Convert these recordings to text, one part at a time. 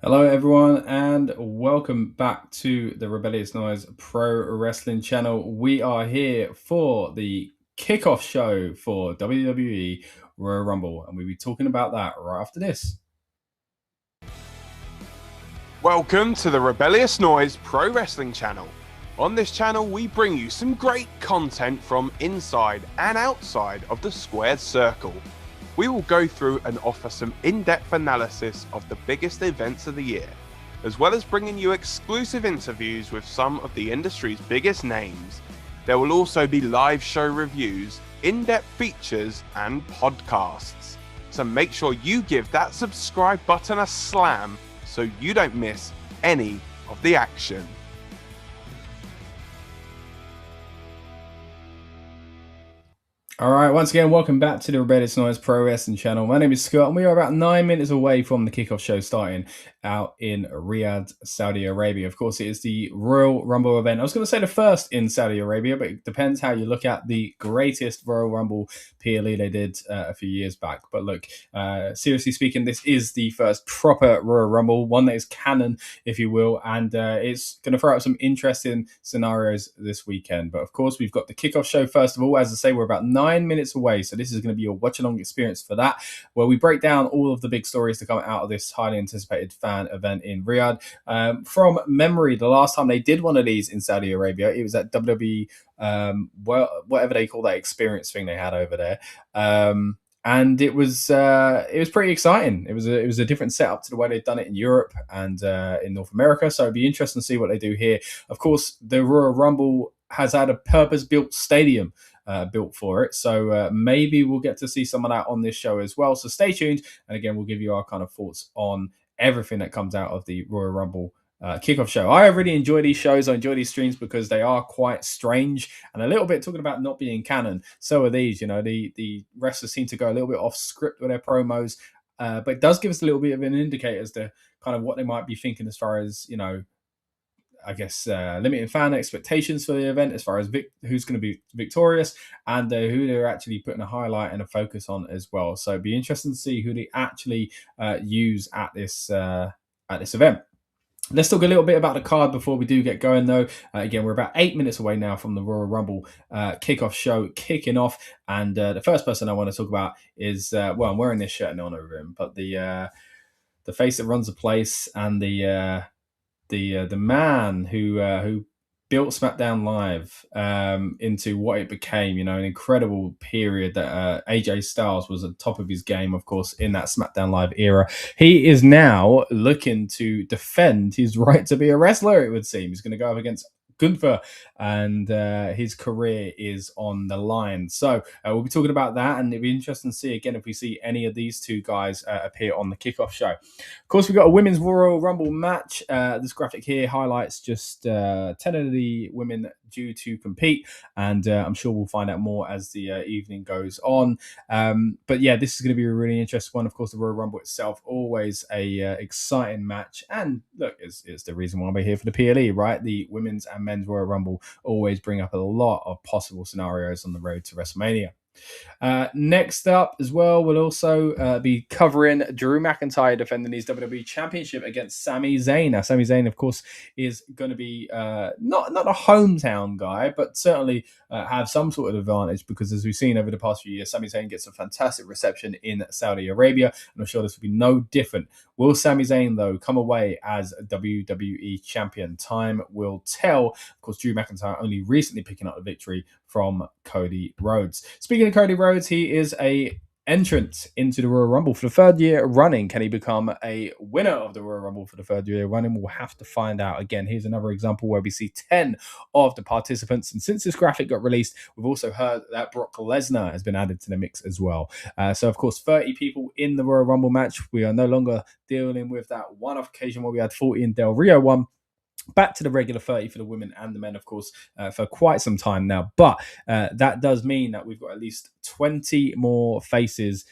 Hello, everyone, and welcome back to the Rebellious Noise Pro Wrestling channel. We are here for the kickoff show for WWE Royal Rumble, and we'll be talking about that right after this. Welcome to the Rebellious Noise Pro Wrestling channel. On this channel, we bring you some great content from inside and outside of the squared circle. We will go through and offer some in-depth analysis of the biggest events of the year, as well as bringing you exclusive interviews with some of the industry's biggest names. There will also be live show reviews, in-depth features, and podcasts. So make sure you give that subscribe button a slam so you don't miss any of the action. All right, once again, welcome back to the Rebellious Noise Pro Wrestling channel. My name is Scott, and we are about 9 minutes away from the kickoff show starting out in Riyadh, Saudi Arabia. Of course, it is the Royal Rumble event. I was going to say the first in Saudi Arabia, but it depends how you look at the greatest Royal Rumble PLE they did a few years back. But look, seriously speaking, this is the first proper Royal Rumble, one that is canon, if you will, and it's going to throw out some interesting scenarios this weekend. But of course, we've got the kickoff show first of all. As I say, we're about 9 minutes away, so this is going to be a watch-along experience for that, where we break down all of the big stories to come out of this highly anticipated fan event in Riyadh. From memory, the last time they did one of these in Saudi Arabia, it was at WWE, whatever they call that experience thing they had over there. And it was pretty exciting. It was a different setup to the way they've done it in Europe and in North America. So it'd be interesting to see what they do here. Of course, the Royal Rumble has had a purpose-built stadium built for it, so maybe we'll get to see some of that on this show as well. So stay tuned, and again, we'll give you our kind of thoughts on everything that comes out of the Royal Rumble kickoff show. I really enjoy these shows. I enjoy these streams because they are quite strange and a little bit talking about not being canon. So are these. You know, the wrestlers seem to go a little bit off script with their promos, but it does give us a little bit of an indicator as to kind of what they might be thinking as far as, you know, I guess limiting fan expectations for the event as far as who's going to be victorious and who they're actually putting a highlight and a focus on as well. So it'd be interesting to see who they actually use at this event. Let's talk a little bit about the card before we do get going, though. Again, we're about 8 minutes away now from the Royal Rumble kickoff show kicking off, and the first person I want to talk about is well, I'm wearing this shirt in honor of him, but the face that runs the place and the man who built SmackDown Live into what it became, you know, an incredible period that AJ Styles was at the top of his game, of course, in that SmackDown Live era. He is now looking to defend his right to be a wrestler, it would seem. He's going to go up against Gunther, and his career is on the line. So we'll be talking about that, and it'll be interesting to see again if we see any of these two guys appear on the kickoff show. Of course, we've got a women's Royal Rumble match. This graphic here highlights just 10 of the women due to compete, and I'm sure we'll find out more as the evening goes on. But yeah, this is going to be a really interesting one. Of course, the Royal Rumble itself, always a exciting match, and look, it's the reason why we're here for the PLE, right? The women's and men's Royal Rumble always bring up a lot of possible scenarios on the road to WrestleMania. Next up as well, we'll also be covering Drew McIntyre defending his WWE Championship against Sami Zayn. Now, Sami Zayn, of course, is going to be not a hometown guy, but certainly have some sort of advantage because, as we've seen over the past few years, Sami Zayn gets a fantastic reception in Saudi Arabia, and I'm sure this will be no different. Will Sami Zayn, though, come away as a WWE champion? Time will tell. Of course, Drew McIntyre only recently picking up the victory from Cody Rhodes. Speaking of Cody Rhodes, he is a entrant into the Royal Rumble for the third year running. Can he become a winner of the Royal Rumble for the third year running? We'll have to find out. Again, here's another example where we see 10 of the participants. And since this graphic got released, we've also heard that Brock Lesnar has been added to the mix as well. So, of course, 30 people in the Royal Rumble match. We are no longer dealing with that one-off occasion where we had 40 in Del Rio one. Back to the regular 30 for the women and the men, of course, for quite some time now. But that does mean that we've got at least 20 more faces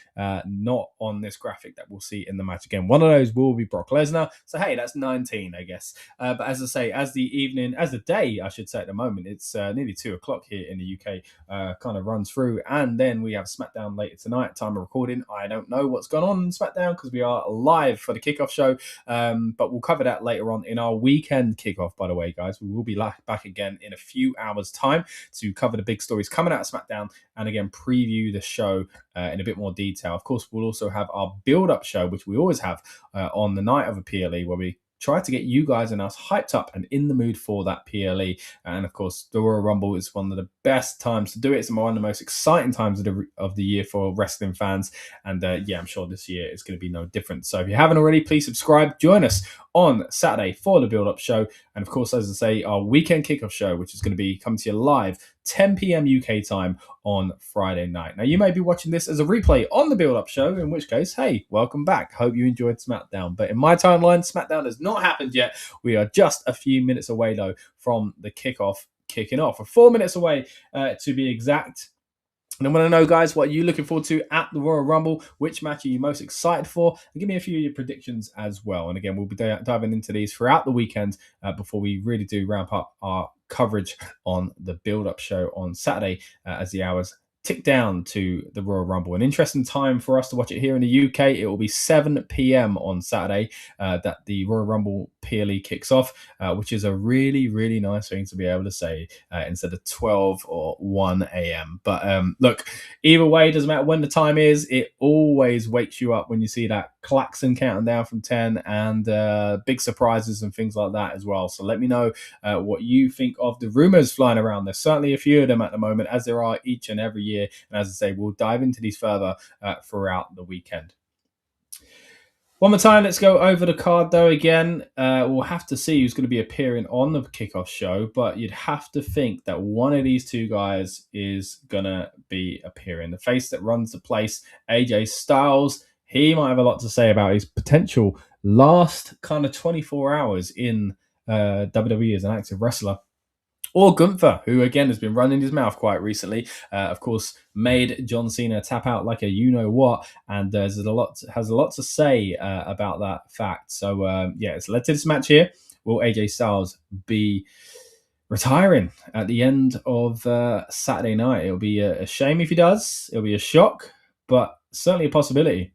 not on this graphic that we'll see in the match. Again, one of those will be Brock Lesnar. So, hey, that's 19, I guess. But as I say, as the day, I should say at the moment, it's nearly 2 o'clock here in the UK, kind of runs through. And then we have SmackDown later tonight, time of recording. I don't know what's gone on in SmackDown because we are live for the kickoff show. But we'll cover that later on in our weekend kickoff, by the way, guys. We will be back again in a few hours' time to cover the big stories coming out of SmackDown and again preview the show in a bit more detail. Of course, we'll also have our build-up show, which we always have on the night of a PLE, where we try to get you guys and us hyped up and in the mood for that PLE. And of course, the Royal Rumble is one of the best times to do it. It's one of the most exciting times of the year for wrestling fans. And yeah, I'm sure this year is going to be no different. So if you haven't already, please subscribe. Join us on Saturday for the build-up show. And of course, as I say, our weekend kickoff show, which is going to be coming to you live 10 p.m. UK time on Friday night. Now, you may be watching this as a replay on the build-up show, in which case, hey, welcome back. Hope you enjoyed SmackDown. But in my timeline, SmackDown has not happened yet. We are just a few minutes away, though, from the kickoff kicking off. We're 4 minutes away, to be exact. And I want to know, guys, what are you looking forward to at the Royal Rumble? Which match are you most excited for? And give me a few of your predictions as well. And again, we'll be diving into these throughout the weekend before we really do ramp up our coverage on the build-up show on Saturday as the hours tick down to the Royal Rumble. An interesting time for us to watch it here in the UK. It will be 7 p.m. on Saturday that the Royal Rumble PLE kicks off, which is a really, really nice thing to be able to say instead of 12 or 1 a.m. But look, either way, it doesn't matter when the time is. It always wakes you up when you see that klaxon counting down from 10 and big surprises and things like that as well. So let me know what you think of the rumors flying around. There's certainly a few of them at the moment, as there are each and every year. And as I say, we'll dive into these further throughout the weekend. One more time, let's go over the card, though. Again, we'll have to see who's going to be appearing on the kickoff show, but you'd have to think that one of these two guys is going to be appearing. The face that runs the place, AJ Styles, he might have a lot to say about his potential last kind of 24 hours in WWE as an active wrestler. Or Gunther, who again has been running his mouth quite recently, of course, made John Cena tap out like a you-know-what, and has a lot to say about that fact. So, yeah, let's led to this match here. Will AJ Styles be retiring at the end of Saturday night? It'll be a shame if he does. It'll be a shock, but certainly a possibility.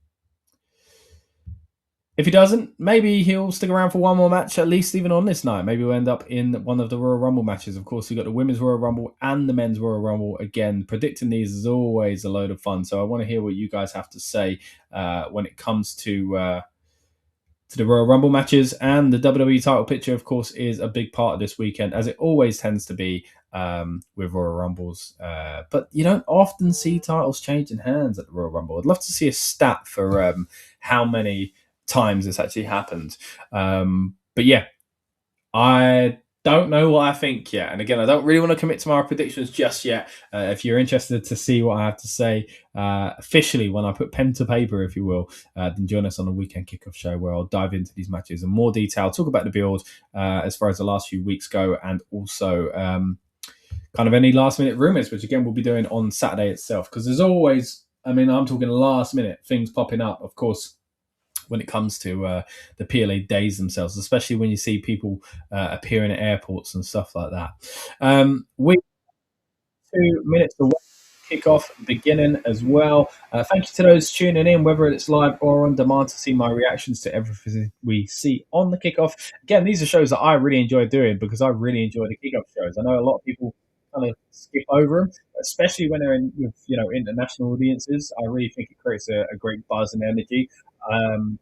If he doesn't, maybe he'll stick around for one more match, at least even on this night. Maybe we'll end up in one of the Royal Rumble matches. Of course, we've got the Women's Royal Rumble and the Men's Royal Rumble. Again, predicting these is always a load of fun. So I want to hear what you guys have to say when it comes to the Royal Rumble matches. And the WWE title picture, of course, is a big part of this weekend, as it always tends to be with Royal Rumbles. But you don't often see titles changing hands at the Royal Rumble. I'd love to see a stat for how many times this actually happened. But yeah, I don't know what I think yet. And again, I don't really want to commit to my predictions just yet. If you're interested to see what I have to say officially when I put pen to paper, if you will, then join us on the weekend kickoff show where I'll dive into these matches in more detail, talk about the build as far as the last few weeks go, and also kind of any last minute rumors, which again we'll be doing on Saturday itself. Because there's always, I mean, I'm talking last minute things popping up, of course, when it comes to the PLA days themselves, especially when you see people appearing at airports and stuff like that. We 2 minutes away, kickoff beginning as well. Thank you to those tuning in, whether it's live or on demand, to see my reactions to everything we see on the kickoff. Again, these are shows that I really enjoy doing because I really enjoy the kickoff shows. I know a lot of people kind of skip over them, especially when they're in with international audiences. I really think it creates a great buzz and energy. The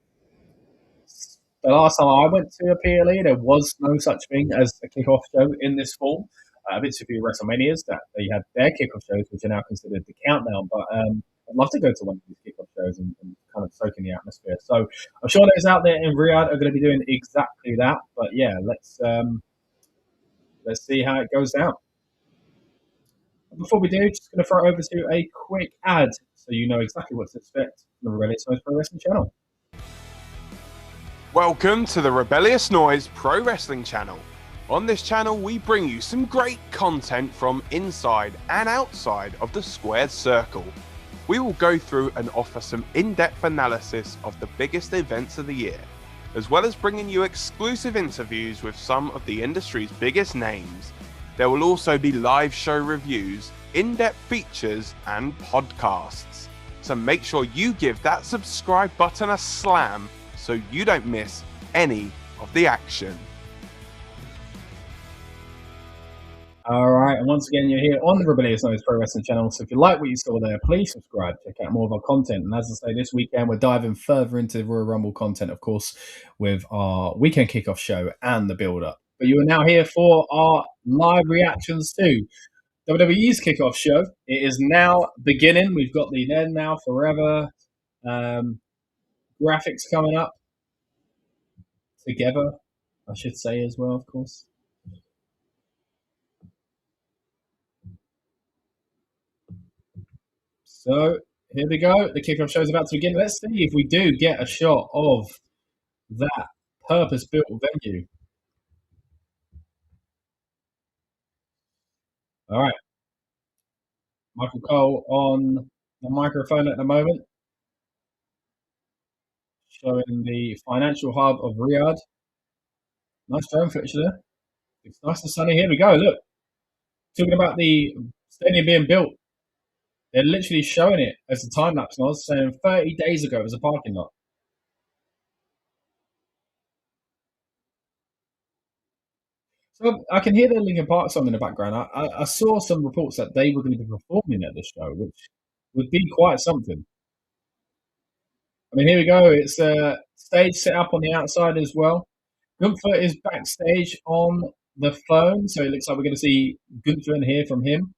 last time I went to a PLE, there was no such thing as a kickoff show in this form. I've been to a few WrestleManias that they had their kickoff shows, which are now considered the countdown. But I'd love to go to one of these kickoff shows and kind of soak in the atmosphere. So I'm sure those out there in Riyadh are going to be doing exactly that. But yeah, let's see how it goes down. Before we do, just going to throw it over to a quick ad so you know exactly what to expect from the Rebellious Noise Pro Wrestling channel. Welcome to the Rebellious Noise Pro Wrestling channel. On this channel, we bring you some great content from inside and outside of the squared circle. We will go through and offer some in-depth analysis of the biggest events of the year, as well as bringing you exclusive interviews with some of the industry's biggest names. There will also be live show reviews, in-depth features, and podcasts. So make sure you give that subscribe button a slam so you don't miss any of the action. All right, and once again, you're here on the Rebellious Noise Pro Wrestling channel. So if you like what you saw there, please subscribe. Check out more of our content. And as I say, this weekend we're diving further into the Royal Rumble content, of course, with our weekend kickoff show and the build-up. But you are now here for our live reactions to WWE's kickoff show. It is now beginning. We've got the Then Now Forever graphics coming up together, I should say, as well, of course. So here we go. The kickoff show is about to begin. Let's see if we do get a shot of that purpose-built venue. All right. Michael Cole on the microphone at the moment, showing the financial hub of Riyadh. Nice drone footage there. It's nice and sunny. Here we go. Look, talking about the stadium being built. They're literally showing it as a time lapse. And I was saying 30 days ago it was a parking lot. So I can hear the Linkin Park song in the background. I saw some reports that they were going to be performing at this show, which would be quite something. I mean, here we go. It's a stage set up on the outside as well. Gunther is backstage on the phone, so it looks like we're going to see Gunther and hear from him.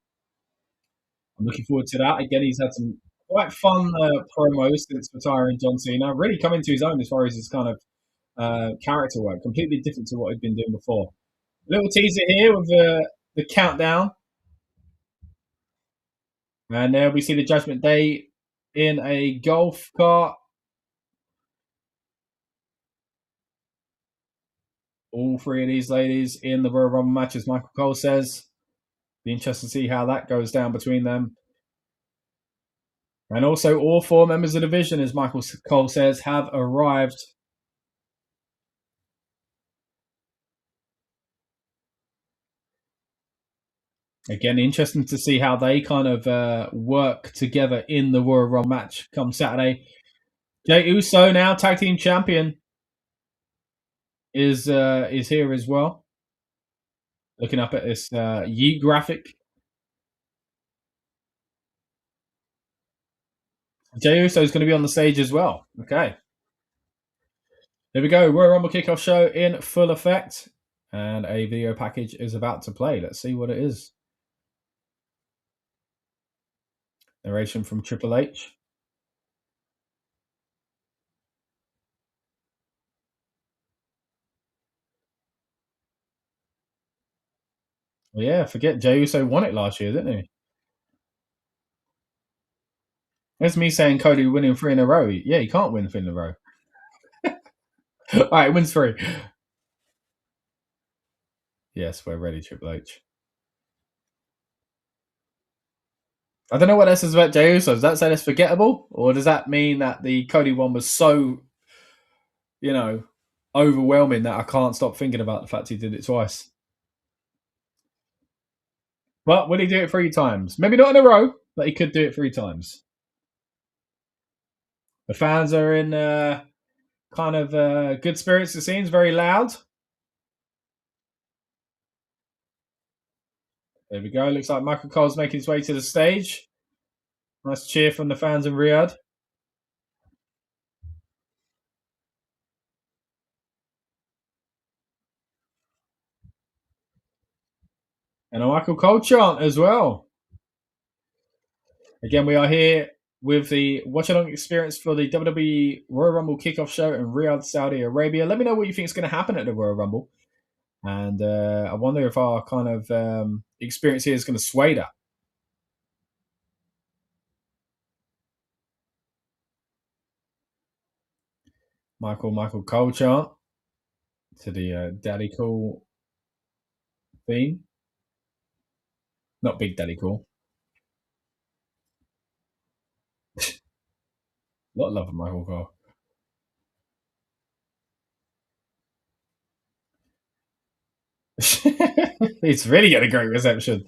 I'm looking forward to that. Again, he's had some quite fun promos since retiring John Cena. Really come into his own as far as his kind of character work. Completely different to what he'd been doing before. A little teaser here with the countdown. And there we see the Judgment Day in a golf cart. All three of these ladies in the Royal Rumble match, as Michael Cole says. Be interested to see how that goes down between them. And also, all four members of the division, as Michael Cole says, have arrived. Again, interesting to see how they kind of work together in the Royal Rumble match come Saturday. Jey Uso, now tag team champion, is here as well. Looking up at this Yeet graphic. Jey Uso is going to be on the stage as well. Okay. There we go. Royal Rumble Kickoff show in full effect. And a video package is about to play. Let's see what it is. Narration from Triple H. Well, yeah, forget Jey Uso won it last year, didn't he? That's me saying Cody winning 3 in a row. Yeah, he can't win 3 in a row. All right, wins 3. Yes, we're ready, Triple H. I don't know what that says about Jey Uso. Does that say that's forgettable? Or does that mean that the Cody one was so, overwhelming that I can't stop thinking about the fact he did it twice? But will he do it 3 times? Maybe not in a row, but he could do it 3 times. The fans are in kind of good spirits, it seems. Very loud. There we go. Looks like Michael Cole's making his way to the stage. Nice cheer from the fans in Riyadh. And a Michael Cole chant as well. Again, we are here with the watch-along experience for the WWE Royal Rumble Kickoff show in Riyadh, Saudi Arabia. Let me know what you think is going to happen at the Royal Rumble. And I wonder if our kind of experience here is going to sway that. Michael Cole chant to the Daddy Cool theme. Not Big Daddy Cool. A lot of love for Michael Cole. It's really getting a great reception.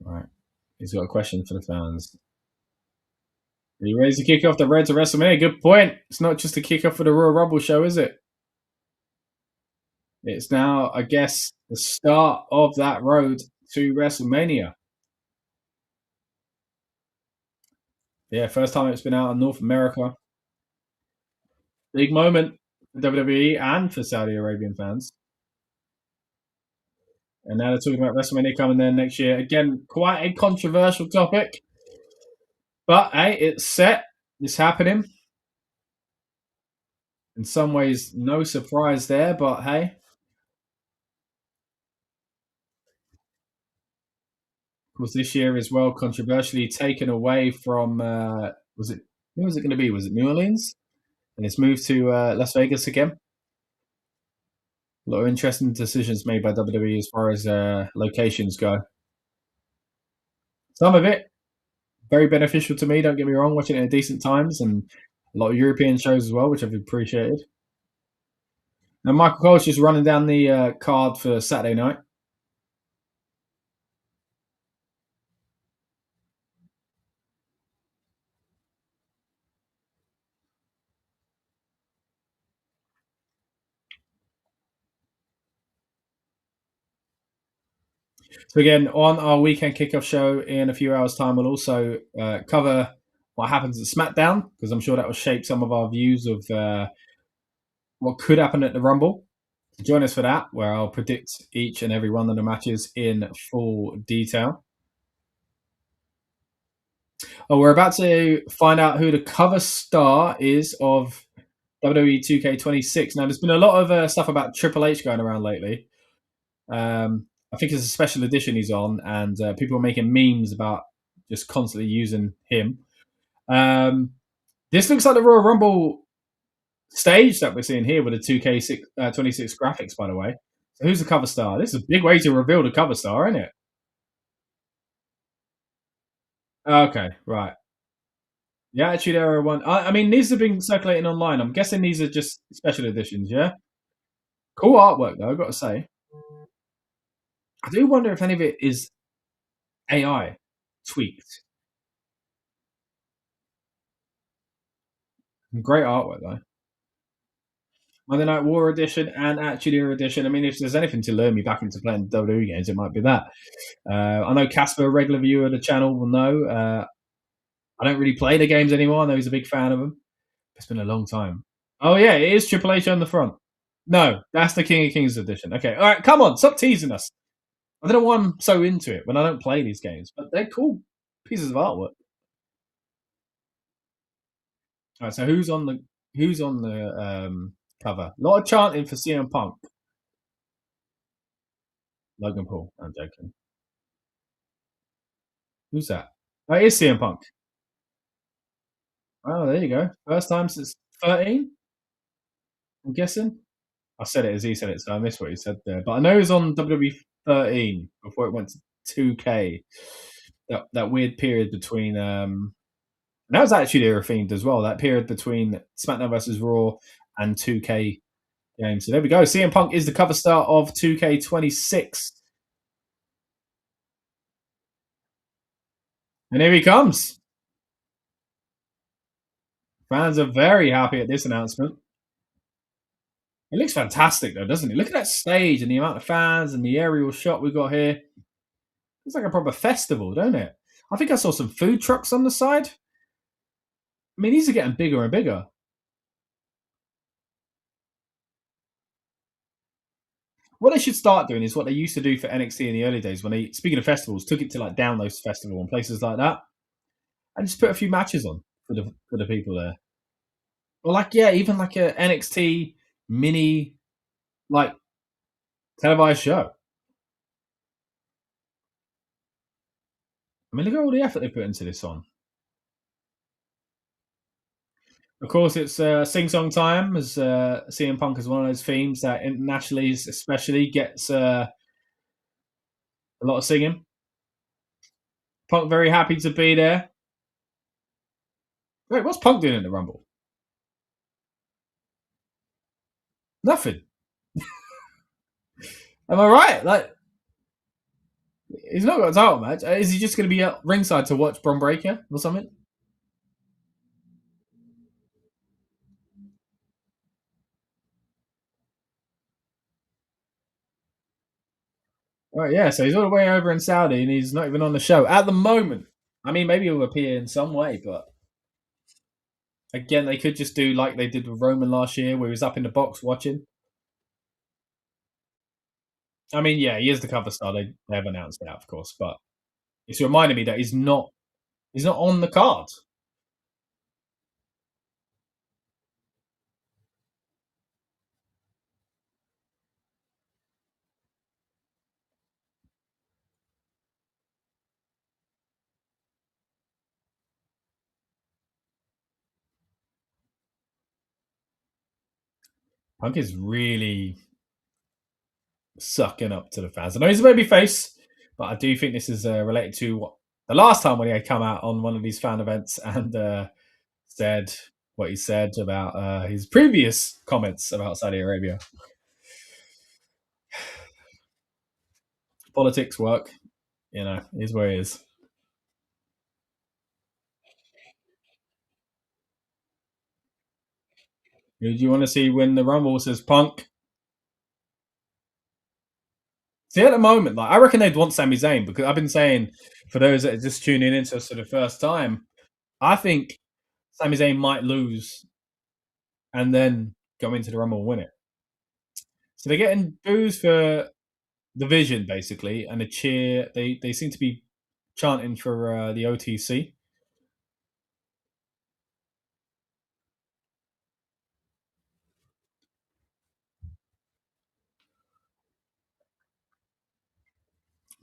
Right. He's got a question for the fans. Are you ready to kick off the road to WrestleMania? Good point. It's not just a kickoff for the Royal Rumble show, is it? It's now, I guess, the start of that road to WrestleMania. Yeah, first time it's been out in North America. Big moment for WWE and for Saudi Arabian fans. And now they're talking about WrestleMania coming there next year. Again, quite a controversial topic. But hey, it's set. It's happening. In some ways, no surprise there, but hey. Of course, this year as well, controversially taken away from, was it, who was it going to be? Was it New Orleans? And it's moved to Las Vegas again. A lot of interesting decisions made by WWE as far as locations go. Some of it very beneficial to me. Don't get me wrong, watching it at decent times, and a lot of European shows as well, which I've appreciated. Now Michael Cole's just running down the card for Saturday night. So again, on our weekend kickoff show in a few hours' time, we'll also cover what happens at SmackDown, because I'm sure that will shape some of our views of what could happen at the Rumble. So join us for that, where I'll predict each and every one of the matches in full detail. Oh, we're about to find out who the cover star is of WWE 2K26. Now, there's been a lot of stuff about Triple H going around lately. I think it's a special edition he's on, and people are making memes about just constantly using him. This looks like the Royal Rumble stage that we're seeing here with the 2K26 graphics, by the way. So who's the cover star? This is a big way to reveal the cover star, isn't it? Okay, right. The Attitude Era one. I mean, these have been circulating online. I'm guessing these are just special editions, yeah? Cool artwork, though, I've got to say. I do wonder if any of it is AI tweaked. Great artwork, though. Monday Night War edition and Attitude Era edition. I mean, if there's anything to lure me back into playing WWE games, it might be that. I know Casper, a regular viewer of the channel, will know. I don't really play the games anymore. I know he's a big fan of them. It's been a long time. Oh, yeah, it is Triple H on the front. No, that's the King of Kings edition. Okay, all right, come on, stop teasing us. I don't know why I'm so into it when I don't play these games, but they're cool pieces of artwork. All right, so who's on the cover? A lot of chanting for CM Punk. Logan Paul. I'm joking. Who's that? Oh, it is CM Punk. Oh, there you go. First time since 13. I'm guessing. I said it as he said it, so I missed what he said there. But I know he was on WWE 13 before it went to 2K. That weird period between that was actually era themed as well. That period between SmackDown vs Raw and 2K games. So there we go. CM Punk is the cover star of 2K26. And here he comes. Fans are very happy at this announcement. It looks fantastic, though, doesn't it? Look at that stage and the amount of fans and the aerial shot we've got here. It's like a proper festival, don't it? I think I saw some food trucks on the side. I mean, these are getting bigger and bigger. What they should start doing is what they used to do for NXT in the early days when they, speaking of festivals, took it to like Downloads Festival and places like that, and just put a few matches on for the people there. Or like, yeah, even like a NXT mini like televised show. I mean, look at all the effort they put into this on. Of course, it's sing song time, as CM Punk is one of those themes that internationally, especially, gets a lot of singing. Punk very happy to be there. Wait, what's Punk doing in the Rumble? Nothing. Am I right? Like, he's not got a title match. Is he just going to be at ringside to watch Bron Breakker or something? Right, yeah. So he's all the way over in Saudi, and he's not even on the show at the moment. I mean, maybe he'll appear in some way, but again, they could just do like they did with Roman last year, where he was up in the box watching. I mean, yeah, he is the cover star. They have announced that, of course, but it's reminding me that he's not on the card. Punk is really sucking up to the fans. I know he's a baby face, but I do think this is related to what the last time when he had come out on one of these fan events and said what he said about his previous comments about Saudi Arabia. Politics work, is where it is. Who do you want to see win the Rumble? Says Punk. See, at the moment, like I reckon they'd want Sami Zayn because I've been saying for those that are just tuning into us for the first time, I think Sami Zayn might lose and then go into the Rumble and win it. So they're getting boos for the Vision basically, and a cheer. They seem to be chanting for the OTC.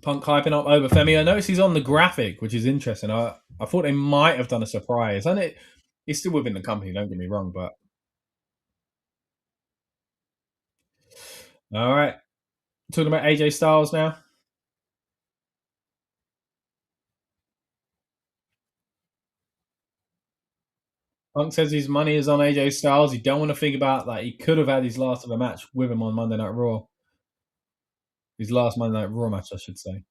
Punk hyping up over Femi. I noticed he's on the graphic, which is interesting. I thought they might have done a surprise, and he's still within the company. Don't get me wrong, but all right. Talking about AJ Styles now. Punk says his money is on AJ Styles. He don't want to think about that. He could have had his last ever match with him on Monday Night Raw. His last Monday Night Raw match, I should say.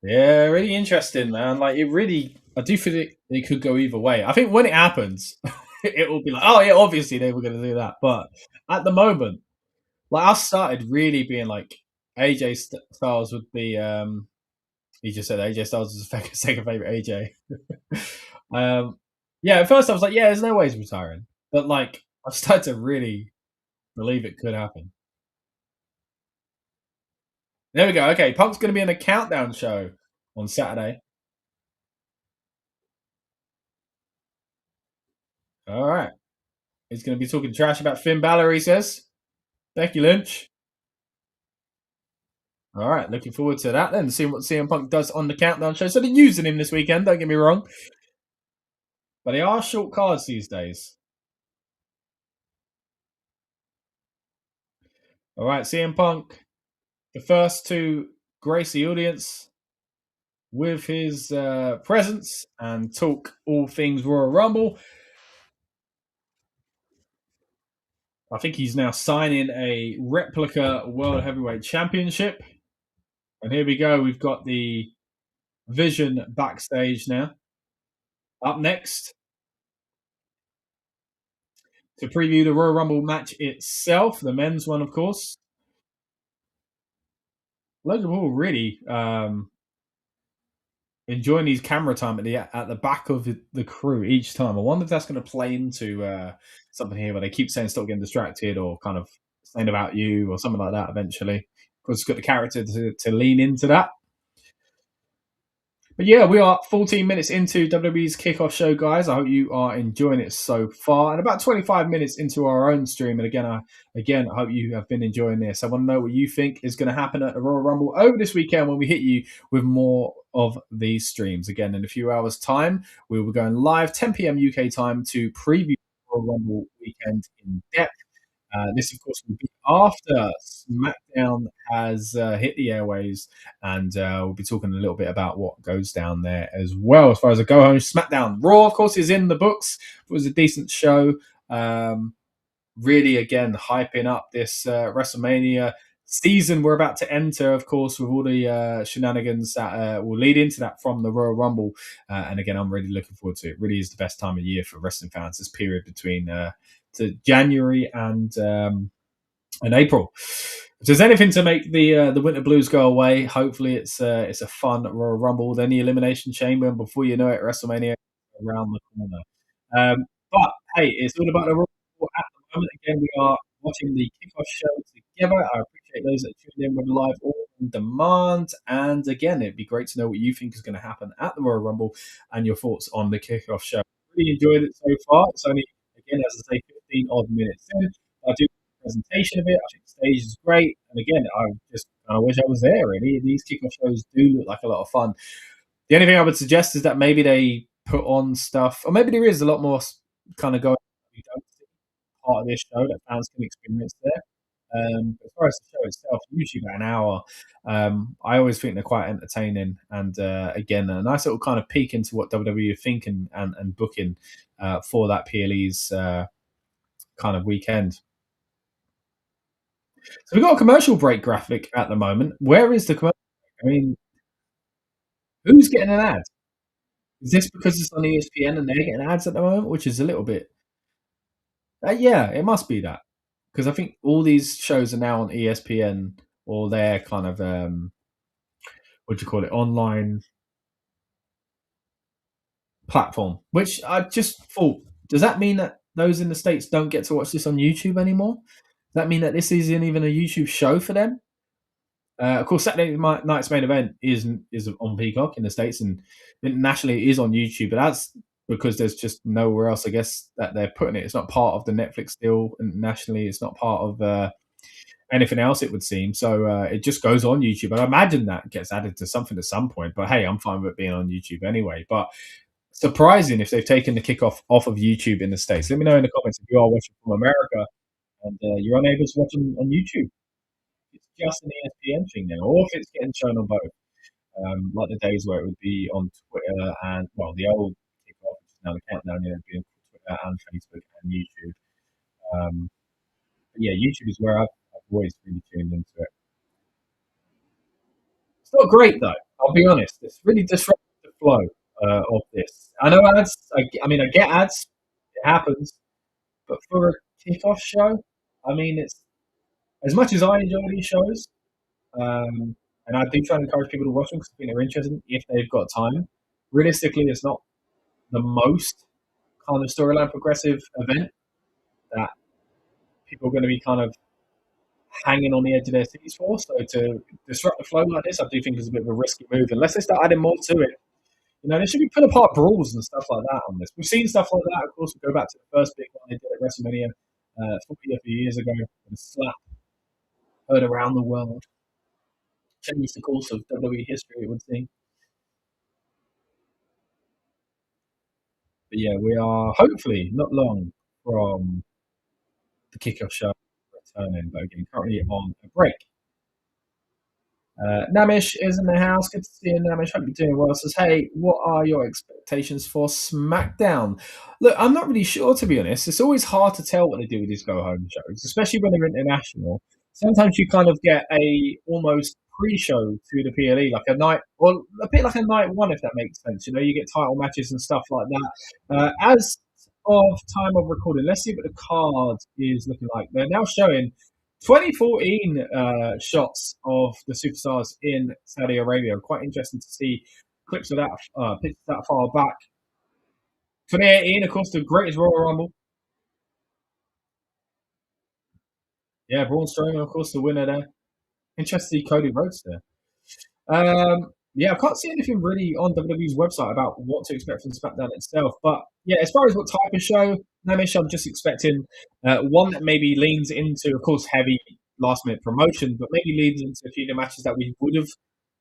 Yeah, really interesting, man. Like it really, I do think it could go either way. I think when it happens, it will be like, oh yeah, obviously they were going to do that. But at the moment, like I started really being like AJ Styles would be. He just said AJ Styles is his second favorite AJ. Yeah, at first I was like, yeah, there's no way he's retiring, but like I started to really believe it could happen. There we go. Okay, Punk's going to be in a countdown show on Saturday. All right. He's going to be talking trash about Finn Balor, he says. Becky Lynch. All right, looking forward to that then, seeing what CM Punk does on the countdown show. So they're using him this weekend, don't get me wrong. But they are short cards these days. All right, CM Punk, the first to grace the audience with his presence and talk all things Royal Rumble. I think he's now signing a replica World Heavyweight Championship. And here we go. We've got the Vision backstage now. Up next, to preview the Royal Rumble match itself, the men's one, of course. Logan Paul really enjoying his camera time at the back of the crew each time. I wonder if that's going to play into something here where they keep saying stop getting distracted or kind of saying about you or something like that eventually. Because it's got the character to lean into that. But yeah, we are 14 minutes into WWE's kickoff show, guys. I hope you are enjoying it so far. And about 25 minutes into our own stream. And again, I hope you have been enjoying this. I want to know what you think is going to happen at the Royal Rumble over this weekend when we hit you with more of these streams. Again, in a few hours' time, we will be going live 10 p.m. UK time to preview the Royal Rumble weekend in depth. This, of course, will be after SmackDown has hit the airwaves, and we'll be talking a little bit about what goes down there as well. As far as a go home SmackDown, Raw, of course, is in the books. It was a decent show. Really, again, hyping up this WrestleMania season we're about to enter, of course, with all the shenanigans that will lead into that from the Royal Rumble. And again, I'm really looking forward to it. It really is the best time of year for wrestling fans, this period between to January and April. If there's anything to make the winter blues go away, hopefully it's a fun Royal Rumble. Then the Elimination Chamber, and before you know it, WrestleMania around the corner. But hey, it's all about the Royal Rumble at the moment. Again, we are watching the kickoff show together. I appreciate those that tuned in with live or on demand. And again, it'd be great to know what you think is going to happen at the Royal Rumble and your thoughts on the kickoff show. Really enjoyed it so far. It's only, again, as I say, 15 odd minutes in. I do presentation of it. I think the stage is great. And again, I just kind of wish I was there, really. These kickoff shows do look like a lot of fun. The only thing I would suggest is that maybe they put on stuff, or maybe there is a lot more kind of going we don't see part of this show that fans can experience there. As far as the show itself, usually about an hour. I always think they're quite entertaining, and again, a nice little kind of peek into what WWE are thinking and booking for that PLE's kind of weekend. So we've got a commercial break graphic at the moment. Where is the commercial break? I mean, who's getting an ad? Is this because it's on ESPN and they're getting ads at the moment, which is a little bit? Yeah, it must be that because I think all these shows are now on ESPN or their kind of what do you call it, online platform. Which I just thought, does that mean that those in the States don't get to watch this on YouTube anymore? Does that mean that this isn't even a YouTube show for them? Of course, Saturday night's main event is on Peacock in the States, and internationally it is on YouTube. But that's because there's just nowhere else, I guess, that they're putting it. It's not part of the Netflix deal internationally. It's not part of anything else, it would seem. So it just goes on YouTube. And I imagine that gets added to something at some point. But hey, I'm fine with it being on YouTube anyway. But surprising if they've taken the kickoff off of YouTube in the States. Let me know in the comments if you are watching from America and you're unable to watch them on YouTube. It's just an ESPN thing now, or if it's getting shown on both, like the days where it would be on Twitter and the old kickoff, which is now the countdown, it'd be on Twitter and Facebook and YouTube. But yeah, YouTube is where I've always really tuned into it. It's not great though. I'll be honest. It's really disrupted the flow of this. I know ads. I mean, I get ads. It happens, but for a kickoff show, I mean, it's as much as I enjoy these shows. And I do try and encourage people to watch them because I think they're interesting if they've got time. Realistically, it's not the most kind of storyline progressive event that people are going to be kind of hanging on the edge of their seats for. So to disrupt the flow like this, I do think is a bit of a risky move. Unless they start adding more to it, they should be put apart brawls and stuff like that on this. We've seen stuff like that. Of course, we go back to the first big one they did at WrestleMania a few years ago. The slap heard around the world. Changed the course of WWE history, it would seem. But yeah, we are hopefully not long from the kickoff show returning, but again, currently on a break. Namish is in the house. Good to see you, Namish. Hope you're doing well. Says, hey, what are your expectations for SmackDown? Look, I'm not really sure, to be honest. It's always hard to tell what they do with these go-home shows, especially when they're international. Sometimes you kind of get a almost pre-show to the PLE, like a night, or a bit like a night one, if that makes sense. You get title matches and stuff like that. As of time of recording, let's see what the card is looking like. They're now showing 2014 shots of the superstars in Saudi Arabia. Quite interesting to see clips of that, pictures that far back. 2018, of course, the greatest Royal Rumble. Yeah, Braun Strowman, of course, the winner there. Interesting to see Cody Rhodes there. Yeah, I can't see anything really on WWE's website about what to expect from SmackDown itself. But yeah, as far as what type of show, Namish, I'm just expecting one that maybe leans into, of course, heavy last minute promotion, but maybe leans into a few of the matches that we would have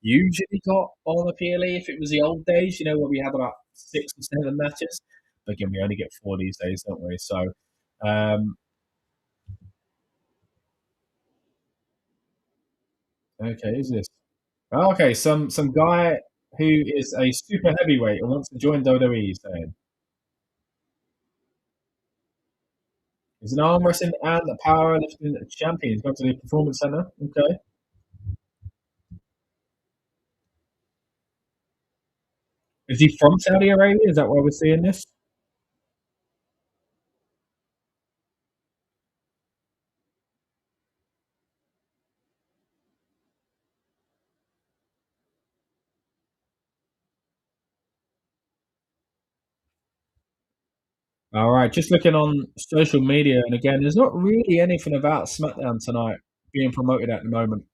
usually got on the PLE if it was the old days, where we had about 6 or 7 matches. But again, we only get 4 these days, don't we? So, um, okay, who's this? Oh, okay, some guy who is a super heavyweight and wants to join WWE, saying. He's an arm wrestling and powerlifting champion. He's gone to the performance center. Okay. Is he from Saudi Arabia? Is that why we're seeing this? All right. Just looking on social media, and again, there's not really anything about SmackDown tonight being promoted at the moment.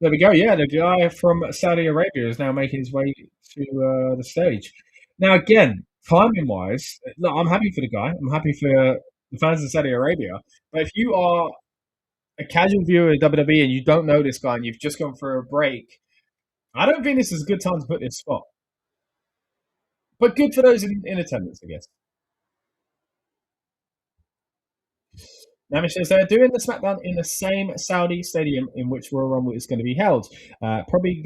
There we go. Yeah, the guy from Saudi Arabia is now making his way to the stage. Now, again, timing wise, look, I'm happy for the guy. I'm happy for the fans in Saudi Arabia. But if you are a casual viewer of WWE and you don't know this guy and you've just gone for a break, I don't think this is a good time to put this spot. But good for those in attendance, I guess. Nami says they're doing the SmackDown in the same Saudi stadium in which Royal Rumble is going to be held. Gonna probably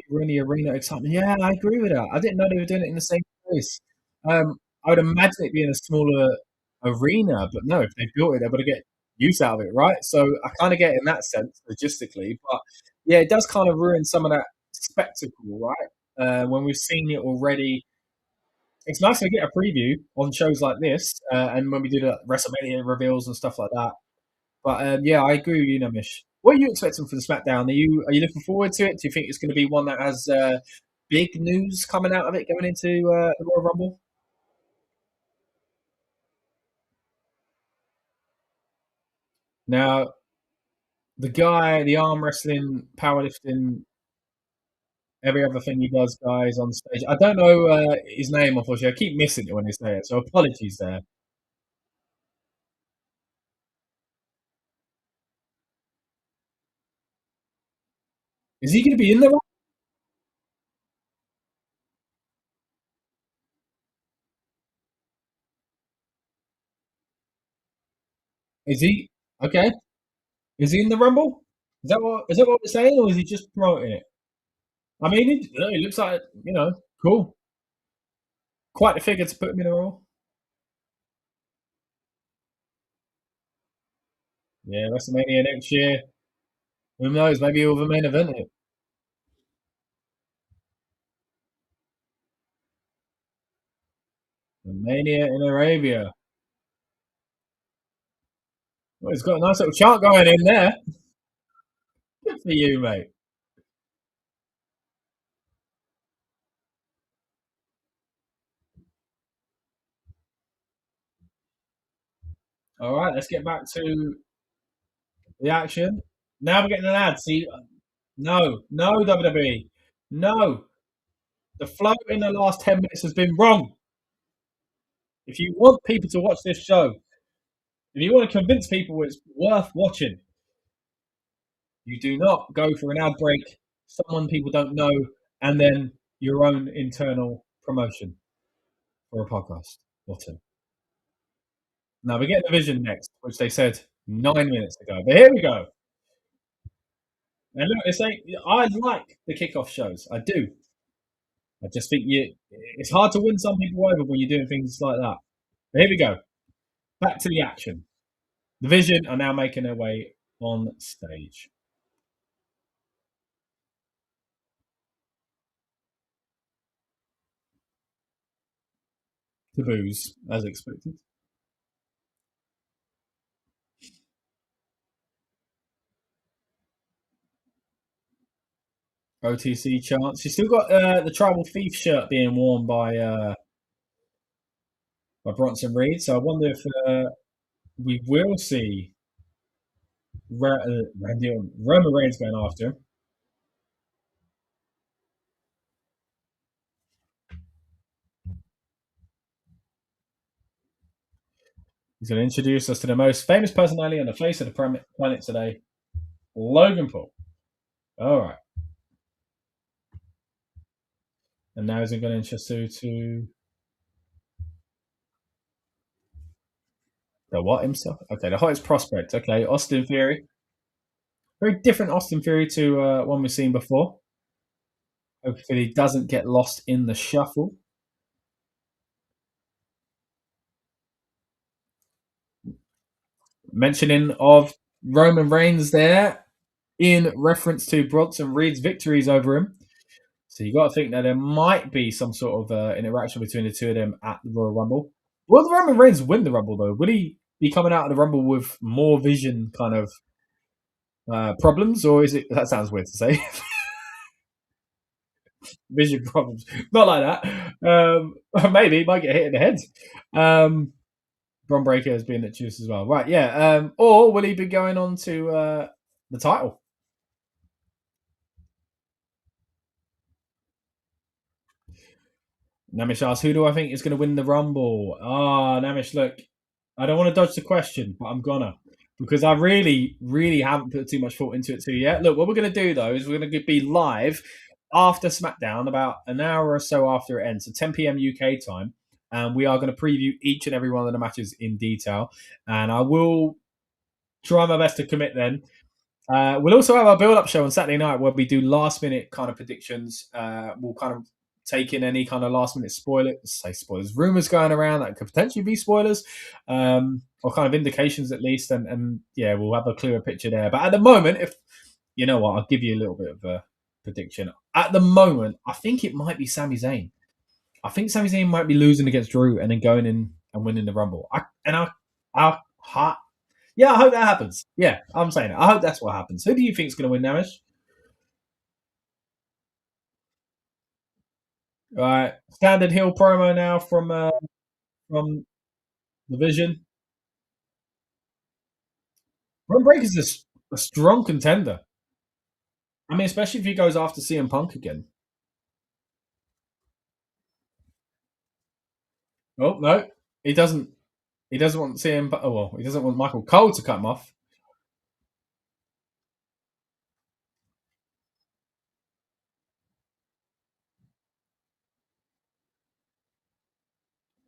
ruin the arena excitement. Yeah, I agree with that. I didn't know they were doing it in the same place. I would imagine it being a smaller arena, but no, if they built it, they're going to get use out of it, right? So I kind of get it in that sense, logistically. But yeah, it does kind of ruin some of that spectacle, right? When we've seen it already. It's nice to get a preview on shows like this, and when we do the WrestleMania reveals and stuff like that. But yeah, I agree with you, Namish. What are you expecting for the SmackDown? Are you looking forward to it? Do you think it's going to be one that has big news coming out of it going into the Royal Rumble? Now, the guy, the arm wrestling, powerlifting, every other thing he does, guys on stage. I don't know his name, unfortunately. I keep missing it when they say it, so apologies there. Is he going to be in the? Is he okay? Is he in the Rumble? Is that what we're saying, or is he just promoting it? I mean, it looks like cool, quite the figure to put him in a role. Yeah, WrestleMania next year. Who knows? Maybe he'll the main event it. The Mania in Arabia. Well, he's got a nice little chart going in there. Good for you, mate. All right, let's get back to the action. Now we're getting an ad. See, no, WWE, no. The flow in the last 10 minutes has been wrong. If you want people to watch this show, if you want to convince people it's worth watching, you do not go for an ad break, someone people don't know, and then your own internal promotion for a podcast or two. Now we're getting the vision next, which they said 9 minutes ago. But here we go. And look, it's like I like the kickoff shows. I do. I just think it's hard to win some people over when you're doing things like that. But here we go. Back to the action. The Vision are now making their way on stage. Taboos, as expected. OTC chance. She's still got the Tribal Thief shirt being worn by Bronson Reed. So I wonder if we will see Randy Roman Reigns going after him. He's going to introduce us to the most famous personality on the face of the planet today, Logan Paul. All right. And now he's going to introduce us to the what himself? Okay, the hottest prospect. Okay, Austin Theory. Very different Austin Theory to one we've seen before. Hopefully he doesn't get lost in the shuffle. Mentioning of Roman Reigns there in reference to Bronson Reed's victories over him. So you got to think that there might be some sort of interaction between the two of them at the Royal Rumble. Will Roman Reigns win the Rumble though? Would he be coming out of the Rumble with more vision kind of problems, or is it? That sounds weird to say. Vision problems, not like that. Maybe he might get hit in the head. Bron Breakker has been introduced as well, right? Yeah. Or will he be going on to the title? Namish asks, who do I think is going to win the Rumble? Namish, look, I don't want to dodge the question, but I'm gonna. Because I really, really haven't put too much thought into it yet. Look, what we're going to do, though, is we're going to be live after SmackDown, about an hour or so after it ends, so 10 p.m. UK time. And we are going to preview each and every one of the matches in detail. And I will try my best to commit then. We'll also have our build-up show on Saturday night where we do last-minute kind of predictions. We'll kind of take in any kind of last-minute spoilers, rumors going around that could potentially be spoilers, or kind of indications at least. And yeah, we'll have a clearer picture there. But at the moment, if you know what, I'll give you a little bit of a prediction. At the moment, I think it might be Sami Zayn. I think Sami Zayn might be losing against Drew and then going in and winning the Rumble. I hope that happens. Yeah, I'm saying it. I hope that's what happens. Who do you think is going to win, Namish? All right, standard heel promo now from the Vision. Ron Breaker's a strong contender. I mean, especially if he goes after CM Punk again. Oh no, he doesn't. He doesn't want CM. Oh well, he doesn't want Michael Cole to cut him off.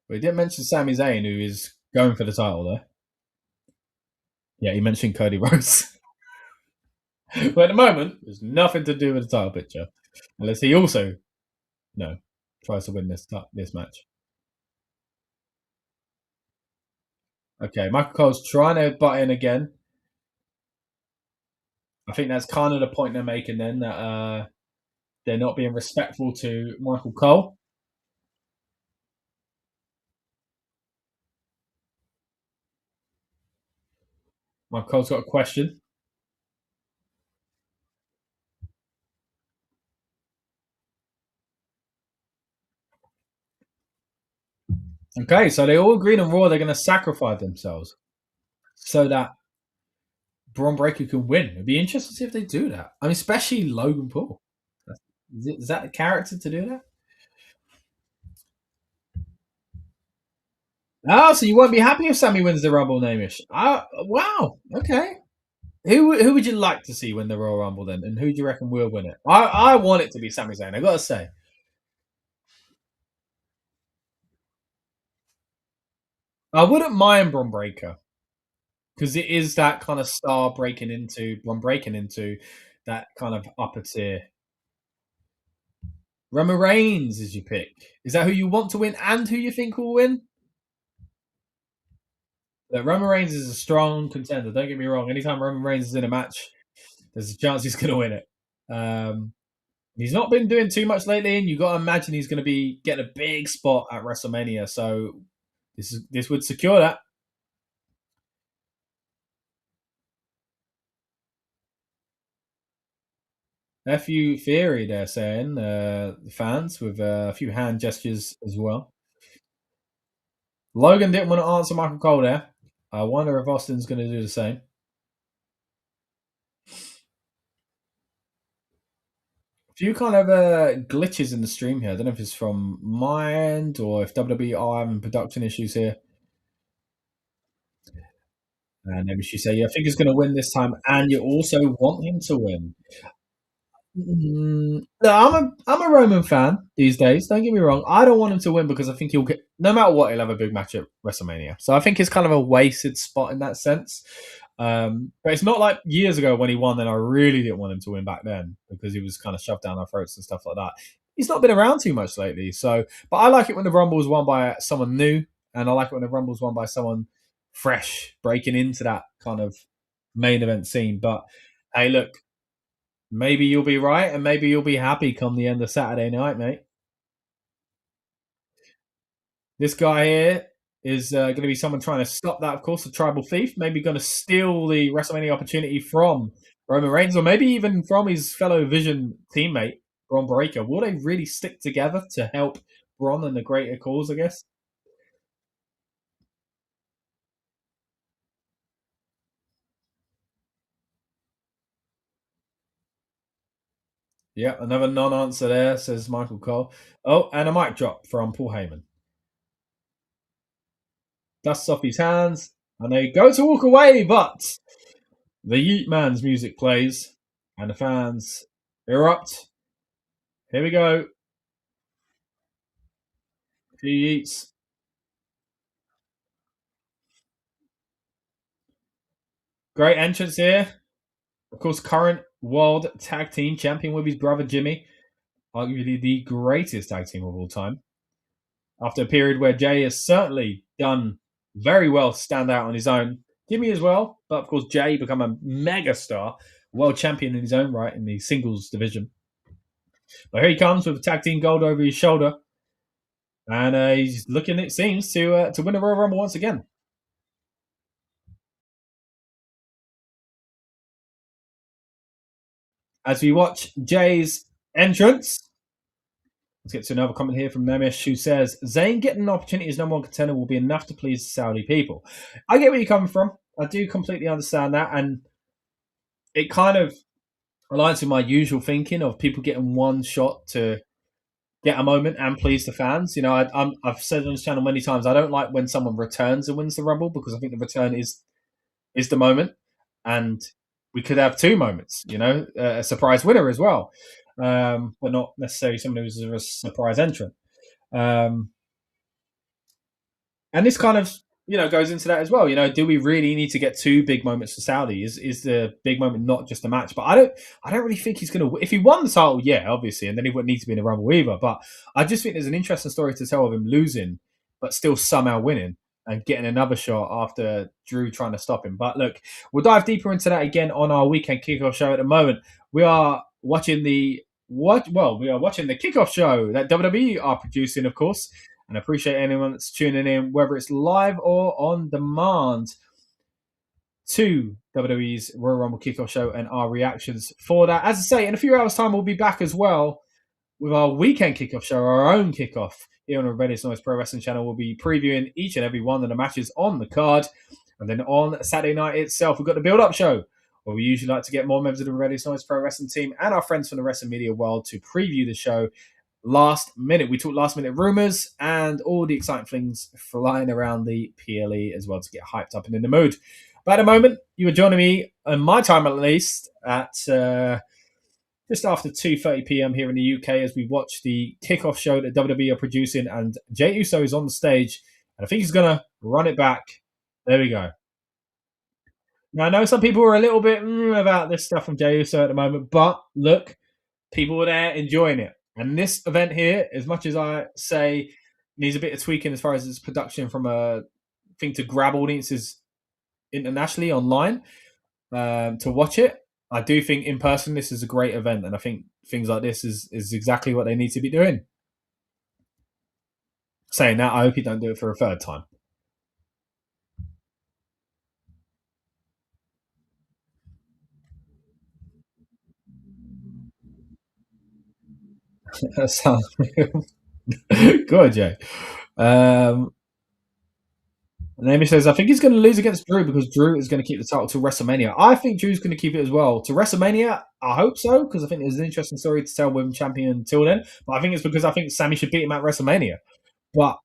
But he didn't mention Sami Zayn, who is going for the title there. Yeah, he mentioned Cody Rhodes. But at the moment, there's nothing to do with the title picture, unless he also, tries to win this match. Okay, Michael Cole's trying to butt in again. I think that's kind of the point they're making then, that they're not being respectful to Michael Cole. Michael Cole's got a question. Okay, so they all agreed on Raw they're going to sacrifice themselves so that Braun Breaker can win. It'd be interesting to see if they do that. I mean, especially Logan Paul. Is that the character to do that? Oh, so you won't be happy if Sami wins the Rumble, Namish? Wow. Okay. Who would you like to see win the Royal Rumble then, and who do you reckon will win it? I want it to be Sami Zayn. I gotta say. I wouldn't mind Braun Breaker because it is that kind of star breaking into that kind of upper tier. Roman Reigns is your pick. Is that who you want to win and who you think will win? Roman Reigns is a strong contender. Don't get me wrong. Anytime Roman Reigns is in a match, there's a chance he's going to win it. He's not been doing too much lately, and you got to imagine he's going to be getting a big spot at WrestleMania. So this would secure that. FU Theory, they're saying, the fans, with a few hand gestures as well. Logan didn't want to answer Michael Cole there. I wonder if Austin's going to do the same. A few kind of glitches in the stream here. I don't know if it's from my end or if WWE are having production issues here. And then she said, "Yeah, I think he's going to win this time, and you also want him to win." No, I'm a Roman fan these days. Don't get me wrong. I don't want him to win because I think he'll get no matter what, he'll have a big match at WrestleMania. So I think it's kind of a wasted spot in that sense. But it's not like years ago when he won, and I really didn't want him to win back then because he was kind of shoved down our throats and stuff like that. He's not been around too much lately. So, but I like it when the Rumble is won by someone new, and I like it when the Rumble is won by someone fresh, breaking into that kind of main event scene. But hey, look, maybe you'll be right, and maybe you'll be happy come the end of Saturday night, mate. This guy here is going to be someone trying to stop that, of course, the tribal thief. Maybe going to steal the WrestleMania opportunity from Roman Reigns, or maybe even from his fellow Vision teammate, Braun Breaker. Will they really stick together to help Braun and the greater cause, I guess? Yeah, another non-answer there, says Michael Cole. Oh, and a mic drop from Paul Heyman. Dusts off his hands, and they go to walk away, but the Yeet Man's music plays, and the fans erupt. Here we go. He eats. Great entrance here. Of course, current world tag team champion with his brother Jimmy. Arguably the greatest tag team of all time. After a period where Jay has certainly done very well to stand out on his own. Jimmy as well, but of course Jay become a mega star, world champion in his own right in the singles division. But here he comes with a tag team gold over his shoulder, and he's looking, it seems, to win the Royal Rumble once again. As we watch Jay's entrance, let's get to another comment here from Nemish, who says, Zayn getting an opportunity as number one contender will be enough to please the Saudi people. I get where you're coming from. I do completely understand that. And it kind of aligns with my usual thinking of people getting one shot to get a moment and please the fans. You know, I've said on this channel many times, I don't like when someone returns and wins the Rumble because I think the return is the moment. And we could have two moments, you know, a surprise winner as well, but not necessarily someone who's a surprise entrant. And this kind of, you know, goes into that as well. You know, do we really need to get two big moments for Saudi? Is the big moment not just a match? But I don't really think he's going to. If he won the title, yeah, obviously, and then he wouldn't need to be in the Rumble either. But I just think there's an interesting story to tell of him losing, but still somehow winning and getting another shot after Drew trying to stop him. But look, we'll dive deeper into that again on our weekend kickoff show. At the moment, we are watching the kickoff show that WWE are producing, of course. And I appreciate anyone that's tuning in, whether it's live or on demand, to WWE's Royal Rumble Kickoff show and our reactions for that. As I say, in a few hours' time, we'll be back as well with our weekend kickoff show, our own kickoff here on the Rebellious Noise Pro Wrestling channel. We'll be previewing each and every one of the matches on the card. And then on Saturday night itself, we've got the build-up show, where we usually like to get more members of the Rebellious Noise Pro Wrestling team and our friends from the wrestling media world to preview the show last minute. We talk last minute rumors and all the exciting things flying around the PLE as well to get hyped up and in the mood. But at the moment, you are joining me, on my time at least, at just after 2:30 p.m. here in the UK as we watch the kickoff show that WWE are producing, and Jey Uso is on the stage, and I think he's going to run it back. There we go. Now, I know some people are a little bit about this stuff from Jey Uso at the moment, but look, people are there enjoying it. And this event here, as much as I say needs a bit of tweaking as far as its production from a thing to grab audiences internationally online to watch it, I do think in person this is a great event, and I think things like this is exactly what they need to be doing. Saying that, I hope you don't do it for a third time. That sounds good, Jay. And Amy says, I think he's going to lose against Drew because Drew is going to keep the title to WrestleMania. I think Drew's going to keep it as well. To WrestleMania, I hope so, because I think there's an interesting story to tell with him champion until then. But I think it's because I think Sami should beat him at WrestleMania. But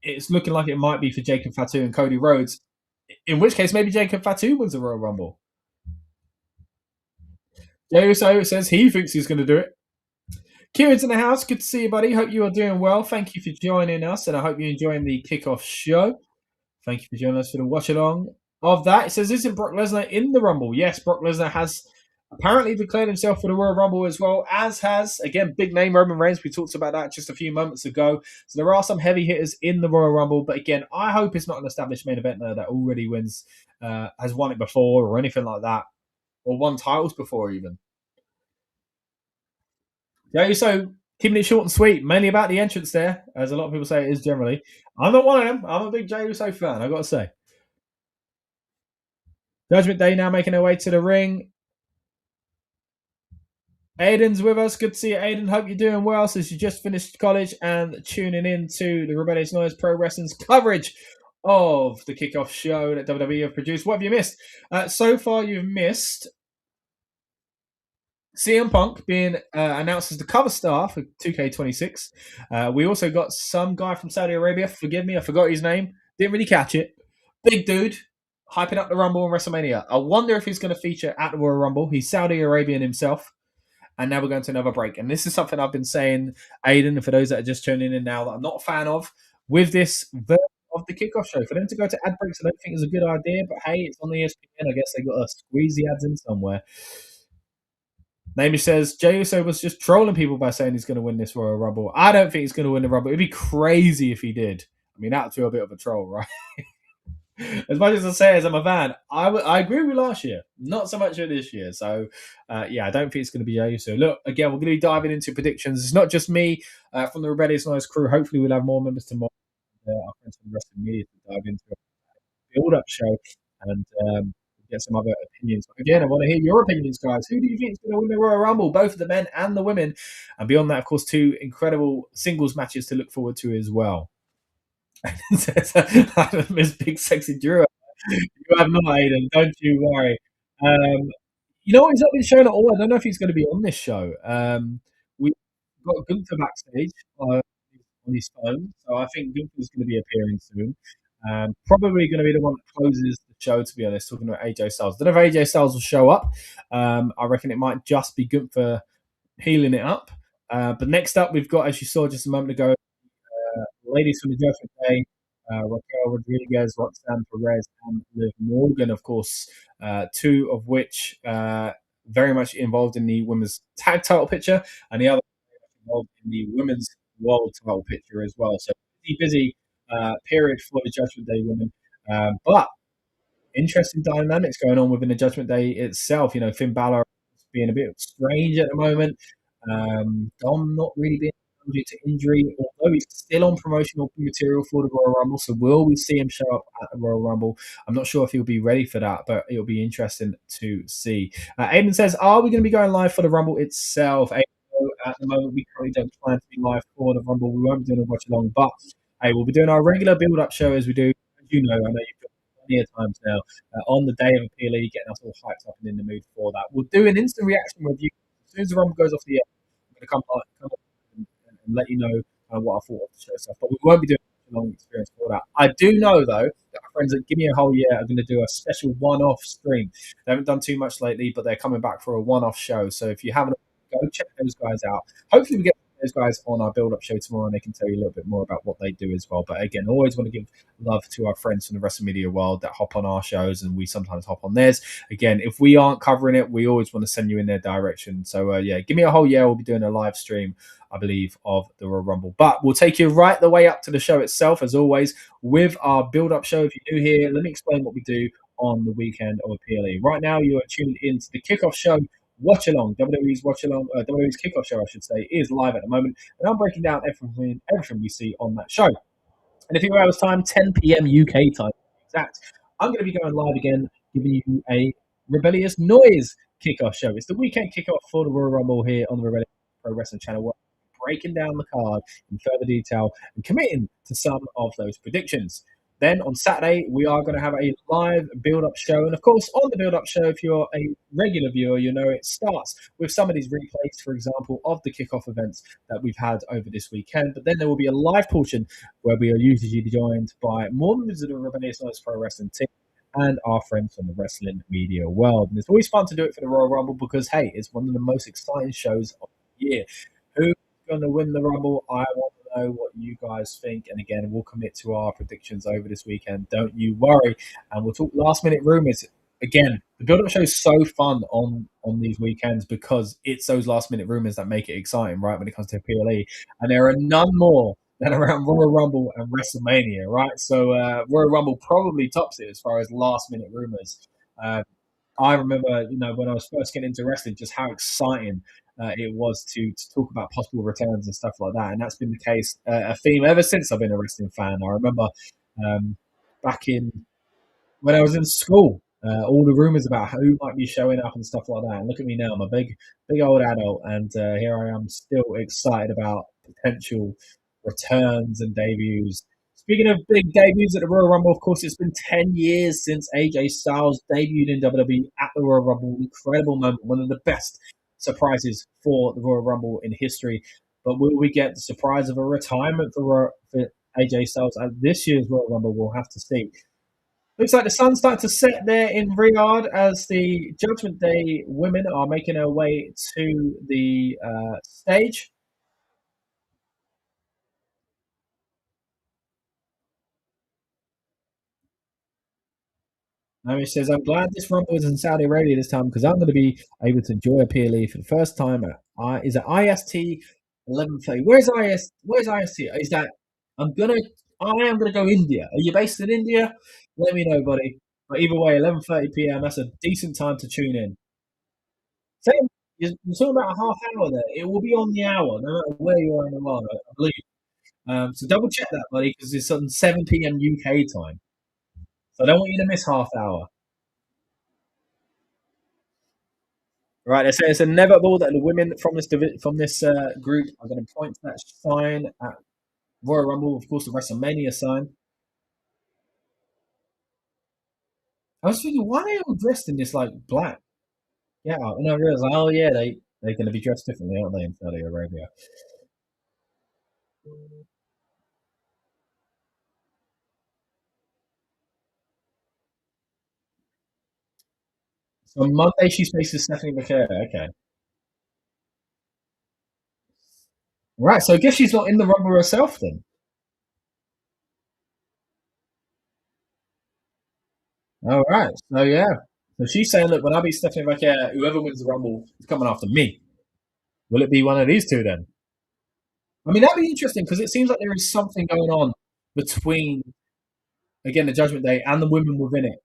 it's looking like it might be for Jacob Fatu and Cody Rhodes. In which case, maybe Jacob Fatu wins the Royal Rumble. Jey Uso says he thinks he's going to do it. Kieran's in the house. Good to see you, buddy. Hope you are doing well. Thank you for joining us, and I hope you're enjoying the kickoff show. Thank you for joining us for the watch along of that. It says, isn't Brock Lesnar in the Rumble? Yes, Brock Lesnar has apparently declared himself for the Royal Rumble as well, as has, again, big name Roman Reigns. We talked about that just a few moments ago. So there are some heavy hitters in the Royal Rumble, but again, I hope it's not an established main event that already wins, has won it before or anything like that, or won titles before even. Yeah, so keeping it short and sweet, mainly about the entrance there, as a lot of people say it is generally. I'm not one of them. I'm a big Jey Uso fan, I've got to say. Judgment Day now making their way to the ring. Aiden's with us. Good to see you, Aiden. Hope you're doing well since you just finished college and tuning in to the Rebellious Noise Pro Wrestling's coverage of the kickoff show that WWE have produced. What have you missed? So far, you've missed CM Punk being announced as the cover star for 2K26. We also got some guy from Saudi Arabia. Forgive me, I forgot his name. Didn't really catch it. Big dude, hyping up the Rumble and WrestleMania. I wonder if he's going to feature at the Royal Rumble. He's Saudi Arabian himself. And now we're going to another break. And this is something I've been saying, Aiden, for those that are just tuning in now, that I'm not a fan of with this version of the kickoff show. For them to go to ad breaks, I don't think is a good idea. But hey, it's on the ESPN. I guess they got to squeeze the ads in somewhere. Namish says, Jey Uso was just trolling people by saying he's going to win this Royal Rumble. I don't think he's going to win the Rumble. It'd be crazy if he did. I mean, that'd feel a bit of a troll, right? As much as I say as I'm a fan, I agree with last year, not so much of this year. So, yeah, I don't think it's going to be Jey Uso. Look, again, we're going to be diving into predictions. It's not just me from the Rebellious Noise crew. Hopefully, we'll have more members tomorrow. Our friends from the rest of the media to dive into a build-up show and get some other opinions. But again, I want to hear your opinions, guys. Who do you think is going to win the Royal Rumble? Both of the men and the women. And beyond that, of course, two incredible singles matches to look forward to as well. Miss Big Sexy Drew. You have not, Aiden. Don't you worry. You know what? He's not been shown at all. I don't know if he's going to be on this show. We've got Gunther backstage on his phone, so I think Gunther's going to be appearing soon. Probably going to be the one that closes the show, to be honest, talking about AJ Styles. I don't know if AJ Styles will show up. I reckon it might just be Gunther healing it up. But next up, we've got, as you saw just a moment ago, ladies from the Judgment Day, Raquel Rodriguez, Roxanne Perez, and Liv Morgan, of course, two of which very much involved in the women's tag title picture, and the other involved in the women's world title picture as well. So busy period for the Judgment Day women. But interesting dynamics going on within the Judgment Day itself. You know, Finn Balor being a bit strange at the moment. Dom not really being due to injury, although he's still on promotional material for the Royal Rumble. So will we see him show up at the Royal Rumble? I'm not sure if he'll be ready for that, but it'll be interesting to see. Aiden says, are we going to be going live for the Rumble itself? Aiden, at the moment, we currently don't plan to be live for the Rumble. We won't be doing a watch along, but hey, we'll be doing our regular build-up show as we do. As you know, I know you've got plenty of times now on the day of a PLE, getting us all hyped up and in the mood for that. We'll do an instant reaction review as soon as the Rumble goes off the air. I'm going to come and let you know what I thought of the show stuff. But we won't be doing a long experience for that. I do know, though, that our friends at Give Me a Whole Year are going to do a special one-off stream. They haven't done too much lately, but they're coming back for a one-off show. So if you haven't, go check those guys out. Hopefully we get those guys on our build-up show tomorrow and they can tell you a little bit more about what they do as well. But again, always want to give love to our friends from the rest of the media world that hop on our shows and we sometimes hop on theirs. Again, if we aren't covering it, we always want to send you in their direction. So yeah, Give Me a Whole Year. We'll be doing a live stream, I believe, of the Royal Rumble. But we'll take you right the way up to the show itself, as always, with our build-up show. If you're new here, let me explain what we do on the weekend of PLE. Right now, you are tuned into the kickoff show. Watch along, WWE's kickoff show, I should say, is live at the moment, and I'm breaking down everything we see on that show. And if you hours time, 10 p.m. UK time, exact, I'm going to be going live again, giving you a Rebellious Noise kickoff show. It's the weekend kickoff for the Royal Rumble here on the Rebellious Pro Wrestling channel. We're breaking down the card in further detail and committing to some of those predictions. Then on Saturday, we are going to have a live build-up show. And of course, on the build-up show, if you're a regular viewer, you know it starts with some of these replays, for example, of the kickoff events that we've had over this weekend. But then there will be a live portion where we are usually joined by more members of the Rebellious Noise Pro Wrestling team. and our friends from the wrestling media world. And it's always fun to do it for the Royal Rumble because, hey, it's one of the most exciting shows of the year. Who's going to win the Rumble? I want to know what you guys think. And again, we'll commit to our predictions over this weekend. Don't you worry. And we'll talk last minute rumors. Again, the build-up show is so fun on these weekends because it's those last-minute rumors that make it exciting, right? When it comes to PLE, and there are none more than around Royal Rumble and WrestleMania, right? So Royal Rumble probably tops it as far as last-minute rumors. I remember, when I was first getting into wrestling, just how exciting it was to talk about possible returns and stuff like that, and that's been the case, a theme ever since I've been a wrestling fan. I remember back in when I was in school, all the rumors about who might be showing up and stuff like that. And look at me now, I'm a big old adult, and here I am still excited about potential returns and debuts. Speaking of big debuts at the Royal Rumble, of course, it's been 10 years since AJ Styles debuted in WWE at the Royal Rumble. Incredible moment, one of the best surprises for the Royal Rumble in history. But will we get the surprise of a retirement for AJ Styles at this year's Royal Rumble? We'll have to see. Looks like the sun's starting to set there in Riyadh as the Judgment Day women are making their way to the stage. Naomi says, I'm glad this Rumble is in Saudi Arabia this time because I'm going to be able to enjoy a PLE for the first time at is it IST 11:30? Where's IST? Is that I am gonna go India. Are you based in India? Let me know, buddy. But either way, 11:30 p.m. That's a decent time to tune in. Same, you're talking about a half hour there. It will be on the hour, no matter where you are in the world, I believe. So double check that, buddy, because it's on 7 p.m. UK time. So I don't want you to miss half hour. Right, they say it's inevitable that the women from this group are going to point to that sign at Royal Rumble, of course, the WrestleMania sign. I was thinking, why are they all dressed in this like black? Yeah, and I realized, oh yeah, they're going to be dressed differently, aren't they, in Saudi Arabia? So on Monday she's facing Stephanie McIntyre. Okay, right. So I guess she's not in the Rumble herself then. All right. So yeah. So she's saying, look, when I beat Stephanie McIntyre, whoever wins the Rumble is coming after me. Will it be one of these two then? I mean, that'd be interesting because it seems like there is something going on between, again, the Judgment Day and the women within it.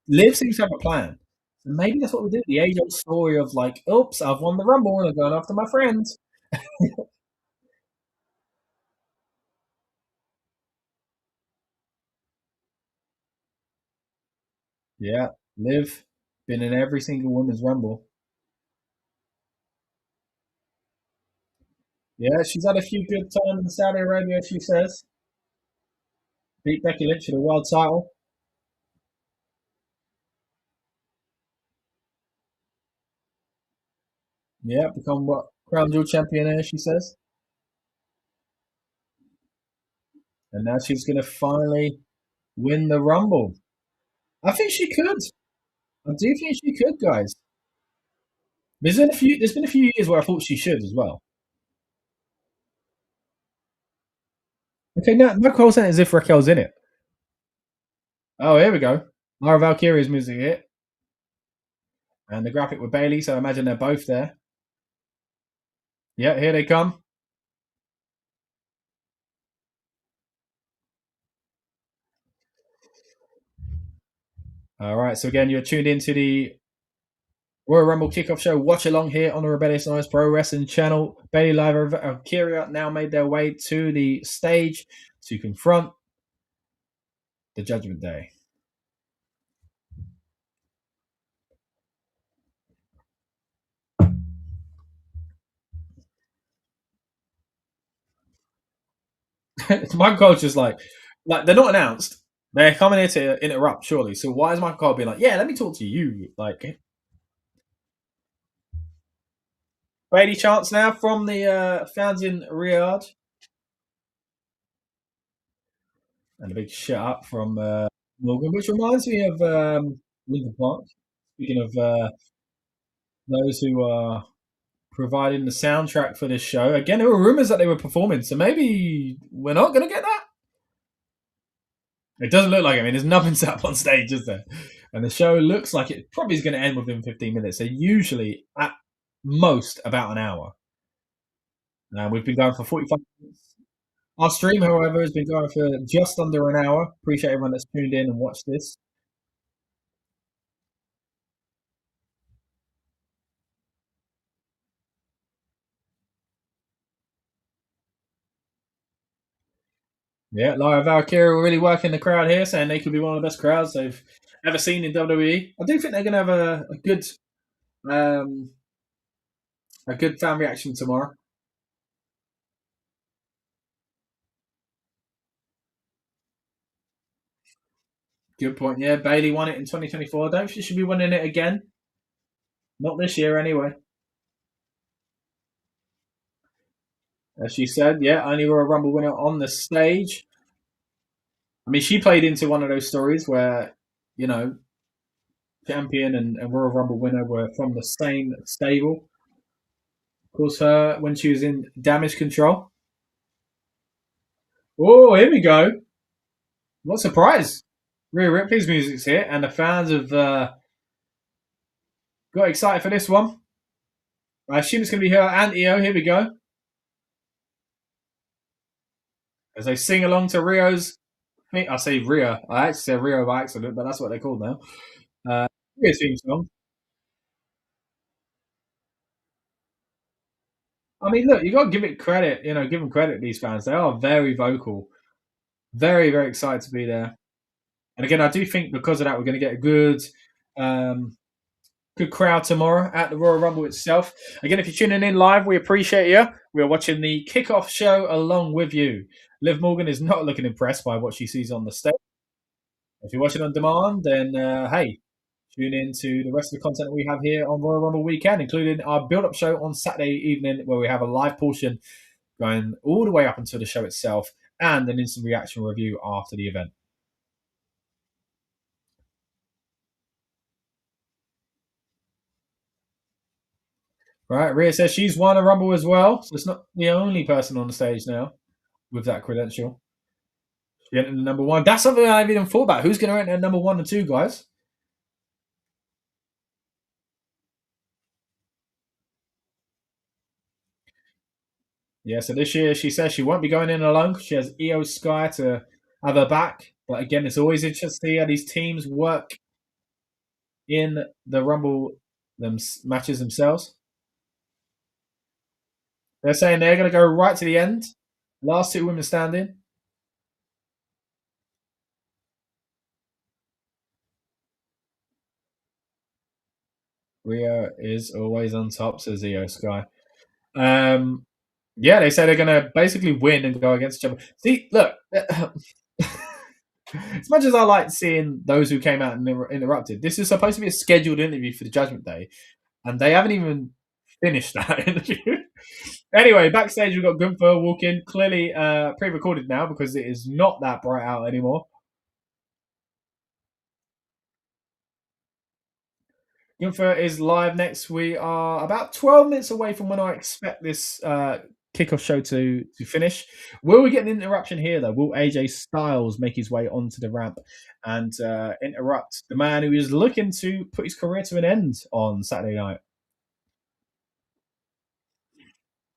Liv seems to have a plan. So maybe that's what we do. The age-old story of like, oops, I've won the Rumble and I'm going after my friends. Yeah, Liv been in every single women's Rumble. Yeah, she's had a few good times in Saudi Arabia, she says. Beat Becky Lynch for the world title. Yeah, become what crown jewel champion there, she says. And now she's going to finally win the Rumble. I think she could. I do think she could, guys. There's been a few years where I thought she should as well. Okay, now my call saying as if Raquel's in it. Oh, here we go. Lara Valkyria's music hit. And the graphic with Bailey, so I imagine they're both there. Yeah, here they come. All right, so again, you're tuned into the Royal Rumble Kickoff Show. Watch along here on the Rebellious Noise Pro Wrestling channel. Bailey Live and Valkyria now made their way to the stage to confront the Judgment Day. Michael Cole's just like they're not announced. They're coming here to interrupt, surely. So why is Michael Cole being like, yeah, let me talk to you? Like, Brady chance now from the fans in Riyadh. And a big shut up from Morgan, which reminds me of Linkin Park. Speaking of those who are providing the soundtrack for this show, again, there were rumors that they were performing, so maybe we're not going to get that. It doesn't look like it. I mean, there's nothing set up on stage, is there? And the show looks like it probably is going to end within 15 minutes. So usually, at most, about an hour. We've been going for 45 minutes. Our stream, however, has been going for just under an hour. Appreciate everyone that's tuned in and watched this. Yeah, Lyra Valkyrie were really working the crowd here, saying they could be one of the best crowds they've ever seen in WWE. I do think they're going to have a good fan reaction tomorrow. Good point. Yeah, Bailey won it in 2024. I don't think she should be winning it again. Not this year, anyway. As she said, yeah, only Royal Rumble winner on the stage. I mean, she played into one of those stories where, you know, champion and Royal Rumble winner were from the same stable. Of course, her when she was in Damage Control. Oh, here we go. What a surprise. Rhea Ripley's music's here, and the fans have got excited for this one. I assume it's going to be her and Io. Here we go. As they sing along to Rio's. I say Rhea. I actually said Rio by accident, but that's what they're called now. Rhea's theme song. I mean, look, you got to give it credit. You know, give them credit. These fans, they are very vocal, very, very excited to be there. And again, I do think because of that, we're going to get a good crowd tomorrow at the Royal Rumble itself. Again, if you're tuning in live, we appreciate you. We are watching the kickoff show along with you. Liv Morgan is not looking impressed by what she sees on the stage. If you're watching on demand, then hey, tune in to the rest of the content that we have here on Royal Rumble weekend, including our build-up show on Saturday evening, where we have a live portion going all the way up until the show itself, and an instant reaction review after the event. Right, Rhea says she's won a Rumble as well, so it's not the only person on the stage now with that credential. She entered the number one. That's something I haven't even thought about. Who's going to enter number 1 and 2, guys? Yeah, so this year she says she won't be going in alone. She has Io Sky to have her back. But again, it's always interesting to see how these teams work in the Rumble matches themselves. They're saying they're going to go right to the end. Last 2 women standing. Rhea is always on top, says Io Sky. Yeah, they say they're going to basically win and go against each other. See, look, as much as I like seeing those who came out and interrupted, this is supposed to be a scheduled interview for the Judgment Day, and they haven't even finished that interview. Anyway, backstage we've got Gunther walking, clearly pre-recorded now because it is not that bright out anymore. Gunther is live next. We are about 12 minutes away from when I expect this kickoff show to finish. Will we get an interruption here, though? Will AJ Styles make his way onto the ramp and interrupt the man who is looking to put his career to an end on Saturday night?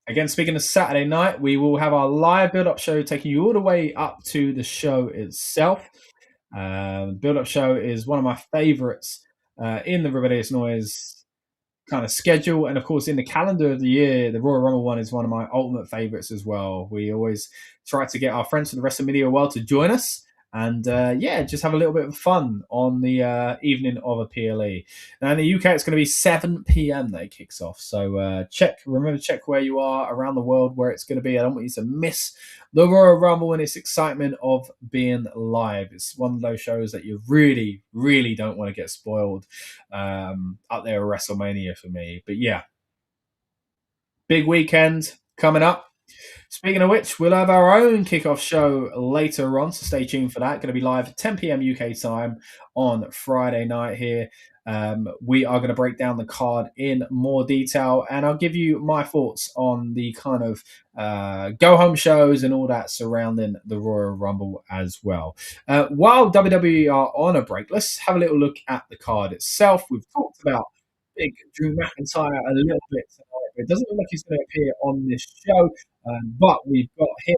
Again, speaking of Saturday night, we will have our live build-up show taking you all the way up to the show itself. Build-up show is one of my favorites in the Rebellious Noise kind of schedule, and of course in the calendar of the year, the Royal Rumble one is one of my ultimate favorites as well. We always try to get our friends from the WrestleMania world to join us, and yeah, just have a little bit of fun on the evening of a PLE. Now in the UK, it's going to be 7 p.m. that it kicks off. So remember to check where you are around the world where it's going to be. I don't want you to miss the Royal Rumble and its excitement of being live. It's one of those shows that you really, really don't want to get spoiled up there at WrestleMania for me. But yeah, big weekend coming up. Speaking of which, we'll have our own kickoff show later on, so stay tuned for that. Going to be live at 10 p.m. UK time on Friday night here. We are going to break down the card in more detail, and I'll give you my thoughts on the kind of go-home shows and all that surrounding the Royal Rumble as well. While WWE are on a break, let's have a little look at the card itself. We've talked about big Drew McIntyre a little bit tonight, but it doesn't look like he's going to appear on this show. But we've got him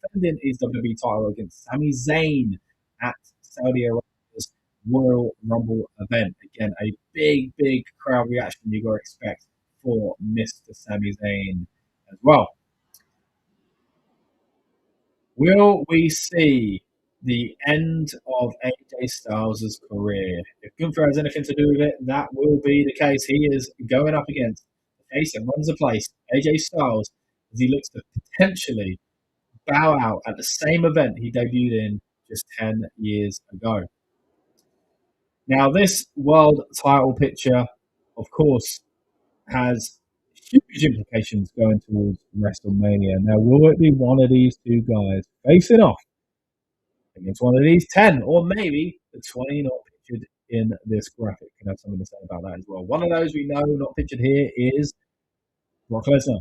defending his WWE title against Sami Zayn at Saudi Arabia's Royal Rumble event. Again, a big crowd reaction you're going to expect for Mr. Sami Zayn as well. Will we see the end of AJ Styles' career? If Gunther has anything to do with it, that will be the case. He is going up against the face that runs the place, AJ Styles, as he looks to potentially bow out at the same event he debuted in just 10 years ago. Now, this world title picture, of course, has huge implications going towards WrestleMania. Now, will it be one of these two guys facing off against one of these 10, or maybe the 20 not pictured in this graphic? Can have something to say about that as well. One of those we know not pictured here is Brock Lesnar.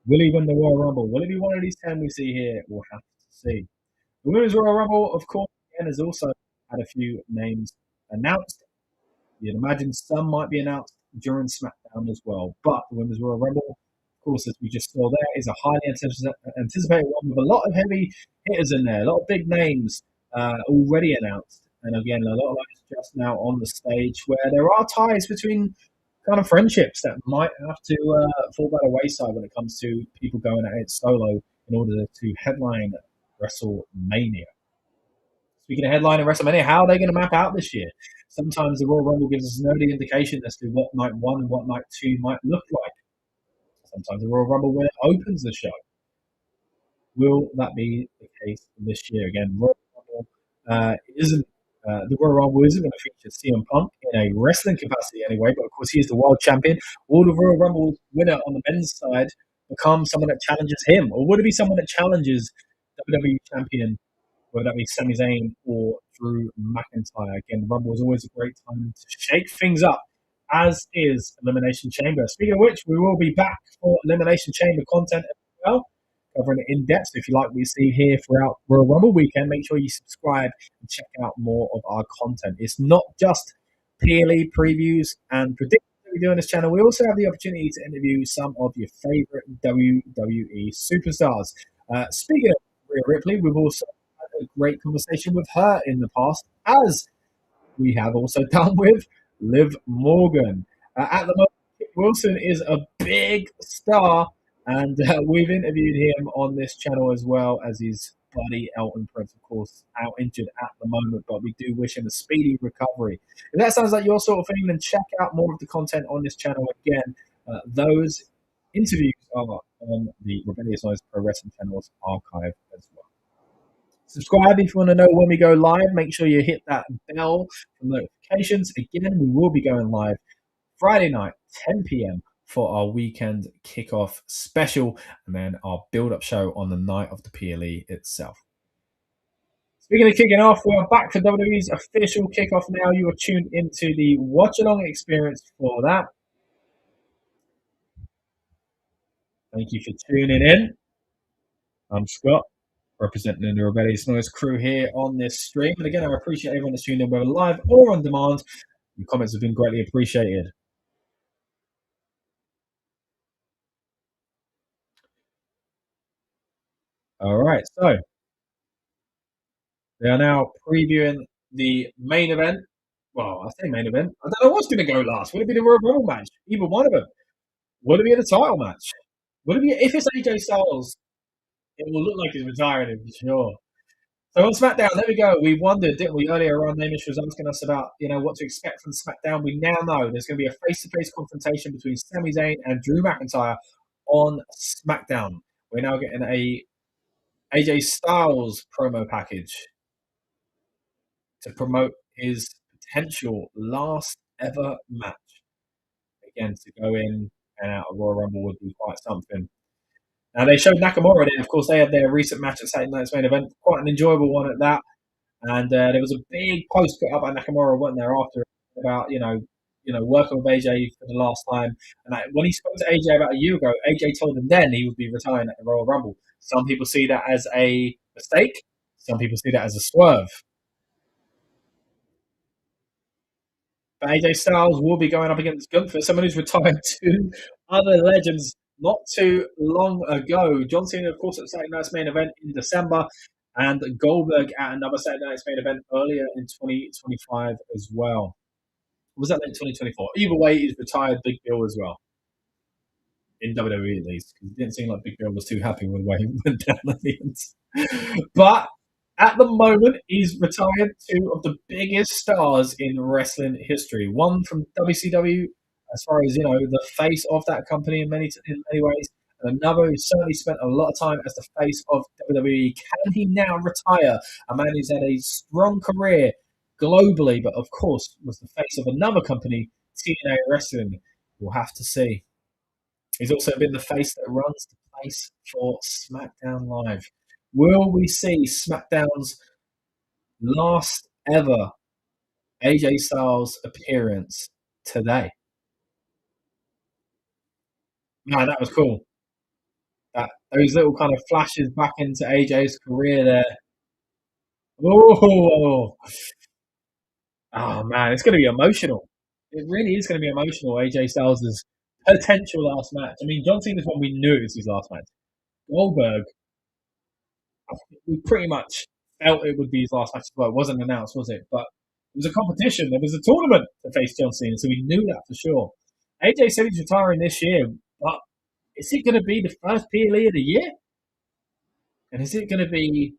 Will he win the Royal Rumble? Will it be one of these 10 we see here? We'll have to see. The Women's Royal Rumble, of course, again, has also had a few names announced. You'd imagine some might be announced during SmackDown as well. But the Women's Royal Rumble, of course, as we just saw there, is a highly anticipated one with a lot of heavy hitters in there, a lot of big names already announced. And again, a lot of those just now on the stage where there are ties between kind of friendships that might have to fall by the wayside when it comes to people going at it solo in order to headline WrestleMania. Speaking of headline and WrestleMania, how are they going to map out this year? Sometimes the Royal Rumble gives us an early indication as to what night one and what night two might look like. Sometimes the Royal Rumble winner opens the show. Will that be the case this year? Again, Royal Rumble isn't the Royal Rumble isn't going to feature CM Punk in a wrestling capacity anyway, but of course he is the world champion. Will the Royal Rumble winner on the men's side become someone that challenges him, or would it be someone that challenges WWE champion, whether that be Sami Zayn or Drew McIntyre? Again, Rumble is always a great time to shake things up, as is Elimination Chamber. Speaking of which, we will be back for Elimination Chamber content as well, covering it in depth. If you like what you see here throughout Royal Rumble weekend, make sure you subscribe and check out more of our content. It's not just PLE previews and predictions that we do on this channel. We also have the opportunity to interview some of your favorite WWE superstars. Speaking of Rhea Ripley, we've also had a great conversation with her in the past, as we have also done with Liv Morgan. At the moment, Kit Wilson is a big star, and we've interviewed him on this channel as well as his buddy Elton Prince, of course, out injured at the moment, but we do wish him a speedy recovery. If that sounds like your sort of thing, then check out more of the content on this channel. Again, those interviews are on the Rebellious Noise Pro Wrestling channel's archive as well. Subscribe if you want to know when we go live. Make sure you hit that bell for notifications. Again, we will be going live Friday night, 10 p.m. for our weekend kickoff special, and then our build-up show on the night of the PLE itself. Speaking of kicking off, we are back for WWE's official kickoff now. You are tuned into the watch-along experience for that. Thank you for tuning in. I'm Scott, representing the Rebellious Noise crew here on this stream. And again, I appreciate everyone that's tuned in, whether live or on demand. Your comments have been greatly appreciated. All right, so they are now previewing the main event. Well, I say main event. I don't know what's going to go last. Will it be the Royal Rumble match? Either one of them. Will it be the title match? Will it be, if it's AJ Styles, it will look like he's retiring for sure. So on SmackDown, there we go. We wondered, didn't we, earlier on? Namish was asking us about, what to expect from SmackDown. We now know there's going to be a face-to-face confrontation between Sami Zayn and Drew McIntyre on SmackDown. We're now getting a AJ Styles promo package to promote his potential last ever match. Again, to go in and out of Royal Rumble would be quite something. Now they showed Nakamura there. Of course, they had their recent match at Saturday Night's Main Event, quite an enjoyable one at that. And there was a big post put up by Nakamura, wasn't there, after about working with AJ for the last time. And when he spoke to AJ about a year ago, AJ told him then he would be retiring at the Royal Rumble. Some people see that as a mistake. Some people see that as a swerve. But AJ Styles will be going up against Gunther, someone who's retired two other legends not too long ago. John Cena, of course, at Saturday Night's Main Event in December, and Goldberg at another Saturday Night's Main Event earlier in 2025 as well. Was that late 2024? Either way, he's retired Big Bill as well. In WWE, at least. Because it didn't seem like Big Bill was too happy with the way he went down at the end. But at the moment, he's retired two of the biggest stars in wrestling history. One from WCW, as far as the face of that company in many ways, and another who certainly spent a lot of time as the face of WWE. Can he now retire? A man who's had a strong career globally, but of course was the face of another company, TNA Wrestling. We'll have to see. He's also been the face that runs the place for SmackDown Live. Will we see SmackDown's last ever AJ Styles appearance today? Man, that was cool. Those little kind of flashes back into AJ's career there. Oh man, it's going to be emotional. It really is going to be emotional. AJ Styles' potential last match. I mean, John Cena's one, we knew it was his last match. Goldberg, we pretty much felt it would be his last match as well. It wasn't announced, was it? But it was a competition. There was a tournament to face John Cena, so we knew that for sure. AJ said he's retiring this year, but is it going to be the first PLE of the year? And is it going to be,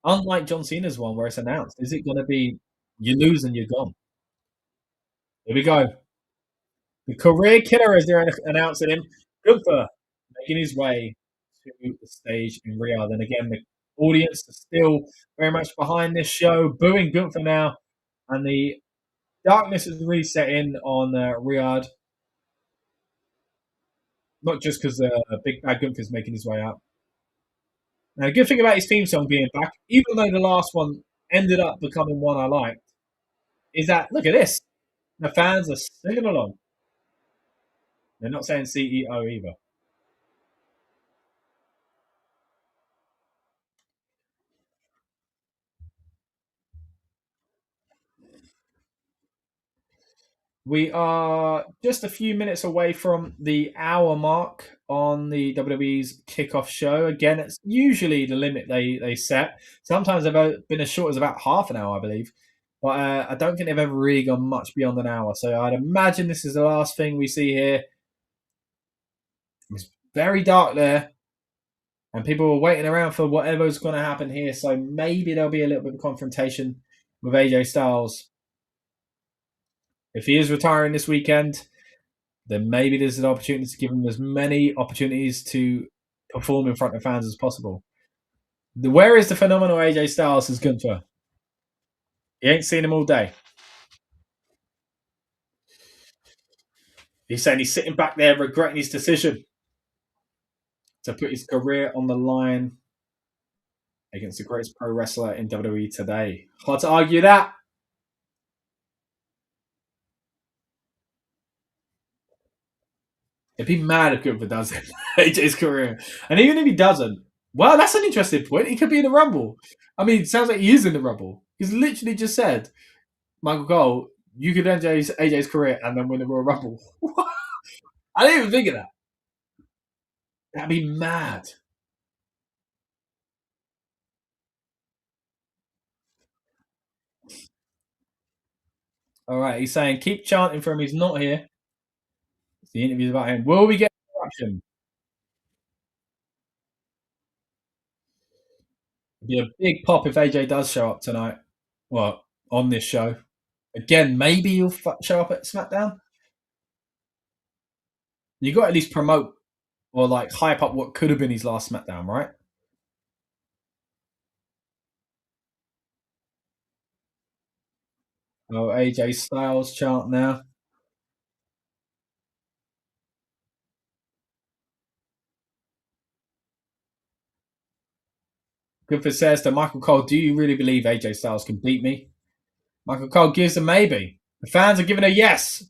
unlike John Cena's one where it's announced, is it going to be you lose and you're gone? Here we go. The career killer, as they're announcing him, Gunther, making his way to the stage in Riyadh. And again, the audience is still very much behind this show, booing Gunther now. And the darkness is really set in on Riyadh. Not just because Big Bad Gunther's making his way out. Now, the good thing about his theme song being back, even though the last one ended up becoming one I liked, is that, look at this. The fans are singing along. They're not saying CEO either. We are just a few minutes away from the hour mark on the WWE's kickoff show. Again, it's usually the limit they set. Sometimes they've been as short as about half an hour, I believe. But I don't think they've ever really gone much beyond an hour. So I'd imagine this is the last thing we see here. It's very dark there. And people are waiting around for whatever's going to happen here. So maybe there'll be a little bit of confrontation with AJ Styles. If he is retiring this weekend, then maybe there's an opportunity to give him as many opportunities to perform in front of fans as possible. Where is the phenomenal AJ Styles as Gunther? He ain't seen him all day. He's saying he's sitting back there regretting his decision to put his career on the line against the greatest pro wrestler in WWE today. Hard to argue that. It'd be mad if Gunther does it, AJ's career. And even if he doesn't, well, that's an interesting point. He could be in the Rumble. I mean, it sounds like he is in the Rumble. He's literally just said, Michael Cole, you could end AJ's career and then win the Royal Rumble. I didn't even think of that. That'd be mad. All right, he's saying, keep chanting for him. He's not here. The interview's about him. Will we get interruption? It'd be a big pop if AJ does show up tonight. Well, on this show. Again, maybe he'll show up at SmackDown. You got to at least promote or like hype up what could have been his last SmackDown, right? Oh, AJ Styles chant now. Gunther says to Michael Cole, do you really believe AJ Styles can beat me? Michael Cole gives a maybe. The fans are giving a yes.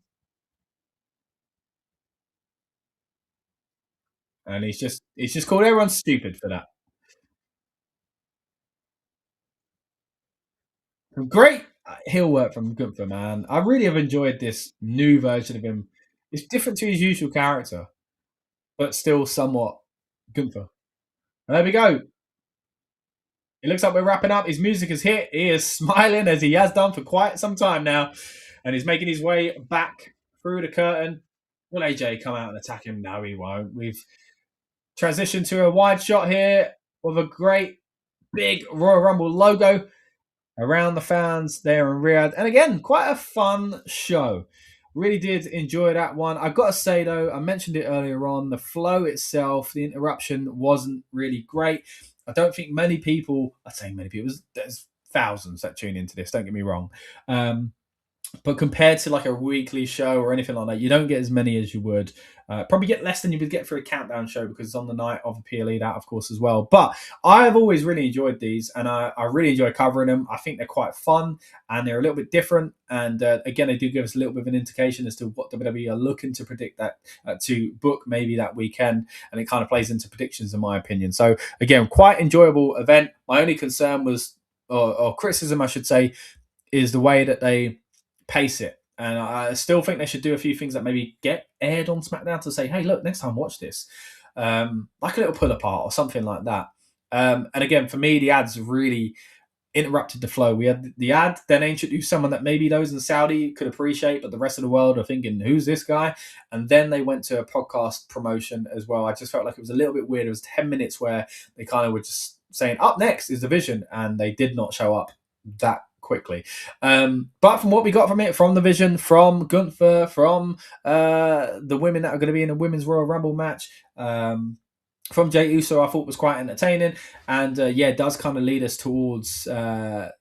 And he's just called everyone stupid for that. Great heel work from Gunther, man. I really have enjoyed this new version of him. It's different to his usual character, but still somewhat Gunther. And there we go. It looks like we're wrapping up. His music is hit. He is smiling as he has done for quite some time now. And he's making his way back through the curtain. Will AJ come out and attack him? No, he won't. We've transitioned to a wide shot here with a great big Royal Rumble logo around the fans there in Riyadh. And again, quite a fun show. Really did enjoy that one. I've got to say, though, I mentioned it earlier on, the flow itself, the interruption wasn't really great. I don't think many people, I'd say many people, there's thousands that tune into this, don't get me wrong. But compared to like a weekly show or anything like that, you don't get as many as you would. Probably get less than you would get for a countdown show because it's on the night of a PLE, that of course as well. But I've always really enjoyed these, and I really enjoy covering them. I think they're quite fun and they're a little bit different. And again, they do give us a little bit of an indication as to what WWE are looking to predict that to book maybe that weekend, and it kind of plays into predictions in my opinion. So again, quite enjoyable event. My only concern was, or criticism I should say, is the way that they pace it. And I still think they should do a few things that maybe get aired on SmackDown to say, hey, look, next time watch this. Like a little pull apart or something like that. And again, for me, the ads really interrupted the flow. We had the ad, then they introduced someone that maybe those in Saudi could appreciate, but the rest of the world are thinking, who's this guy? And then they went to a podcast promotion as well. I just felt like it was a little bit weird. It was 10 minutes where they kind of were just saying, up next is the Vision, and they did not show up that quickly. But from what we got from it, from the Vision, from Gunther, from the women that are going to be in a Women's Royal Rumble match, from Jey Uso, I thought was quite entertaining. And it does kind of lead us towards our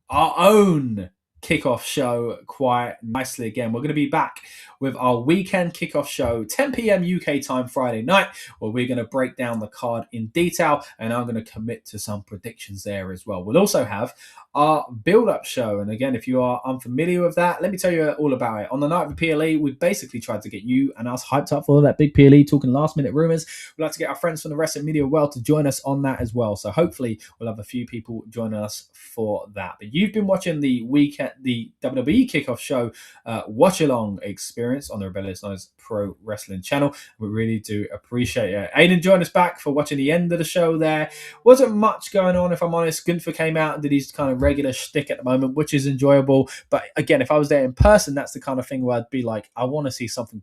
own kickoff show quite nicely again. We're going to be back with our weekend kickoff show, 10 p.m. UK time Friday night, where we're going to break down the card in detail, and I'm going to commit to some predictions there as well. We'll also have our build-up show, and again, if you are unfamiliar with that, let me tell you all about it. On the night of the PLE, we basically tried to get you and us hyped up for that big PLE, talking last-minute rumours. We'd like to get our friends from the wrestling media world to join us on that as well, so hopefully we'll have a few people join us for that. But you've been watching the WWE Kickoff show watch-along experience on the Rebellious Noise Pro Wrestling channel. We really do appreciate it. Aiden joined us back for watching the end of the show there. Wasn't much going on, if I'm honest. Gunther came out and did his kind of regular shtick at the moment, which is enjoyable. But again, if I was there in person, that's the kind of thing where I'd be like, I want to see something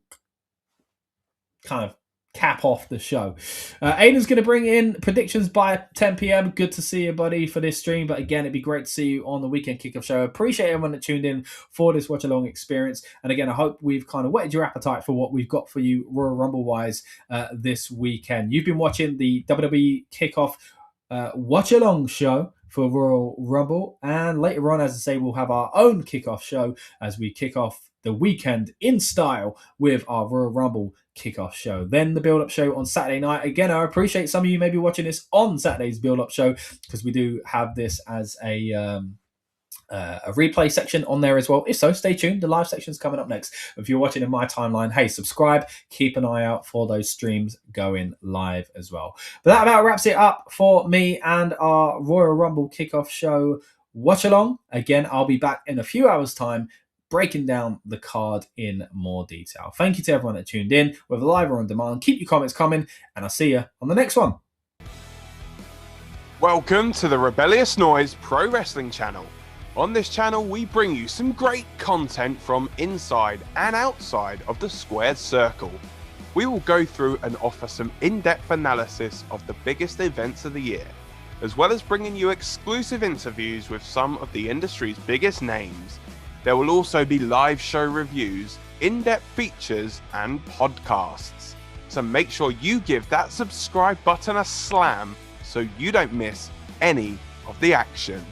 kind of cap off the show. Aiden's going to bring in predictions by 10 p.m. Good to see you, buddy, for this stream. But again, it'd be great to see you on the weekend kickoff show. Appreciate everyone that tuned in for this watch along experience. And again, I hope we've kind of whetted your appetite for what we've got for you Royal Rumble wise this weekend. You've been watching the WWE Kickoff watch along show for Royal Rumble, and later on, as I say, we'll have our own kickoff show as we kick off the weekend in style with our Royal Rumble kickoff show. Then the build-up show on Saturday night. Again, I appreciate some of you may be watching this on Saturday's build-up show, because we do have this as a replay section on there as well. If so, stay tuned. The live section's coming up next. If you're watching in my timeline, hey, subscribe. Keep an eye out for those streams going live as well. But that about wraps it up for me and our Royal Rumble kickoff show watch along. Again, I'll be back in a few hours' time breaking down the card in more detail. Thank you to everyone that tuned in, whether live or on demand. Keep your comments coming, and I'll see you on the next one. Welcome to the Rebellious Noise Pro Wrestling channel. On this channel, we bring you some great content from inside and outside of the squared circle. We will go through and offer some in-depth analysis of the biggest events of the year, as well as bringing you exclusive interviews with some of the industry's biggest names. There will also be live show reviews, in-depth features, and podcasts. So make sure you give that subscribe button a slam so you don't miss any of the action.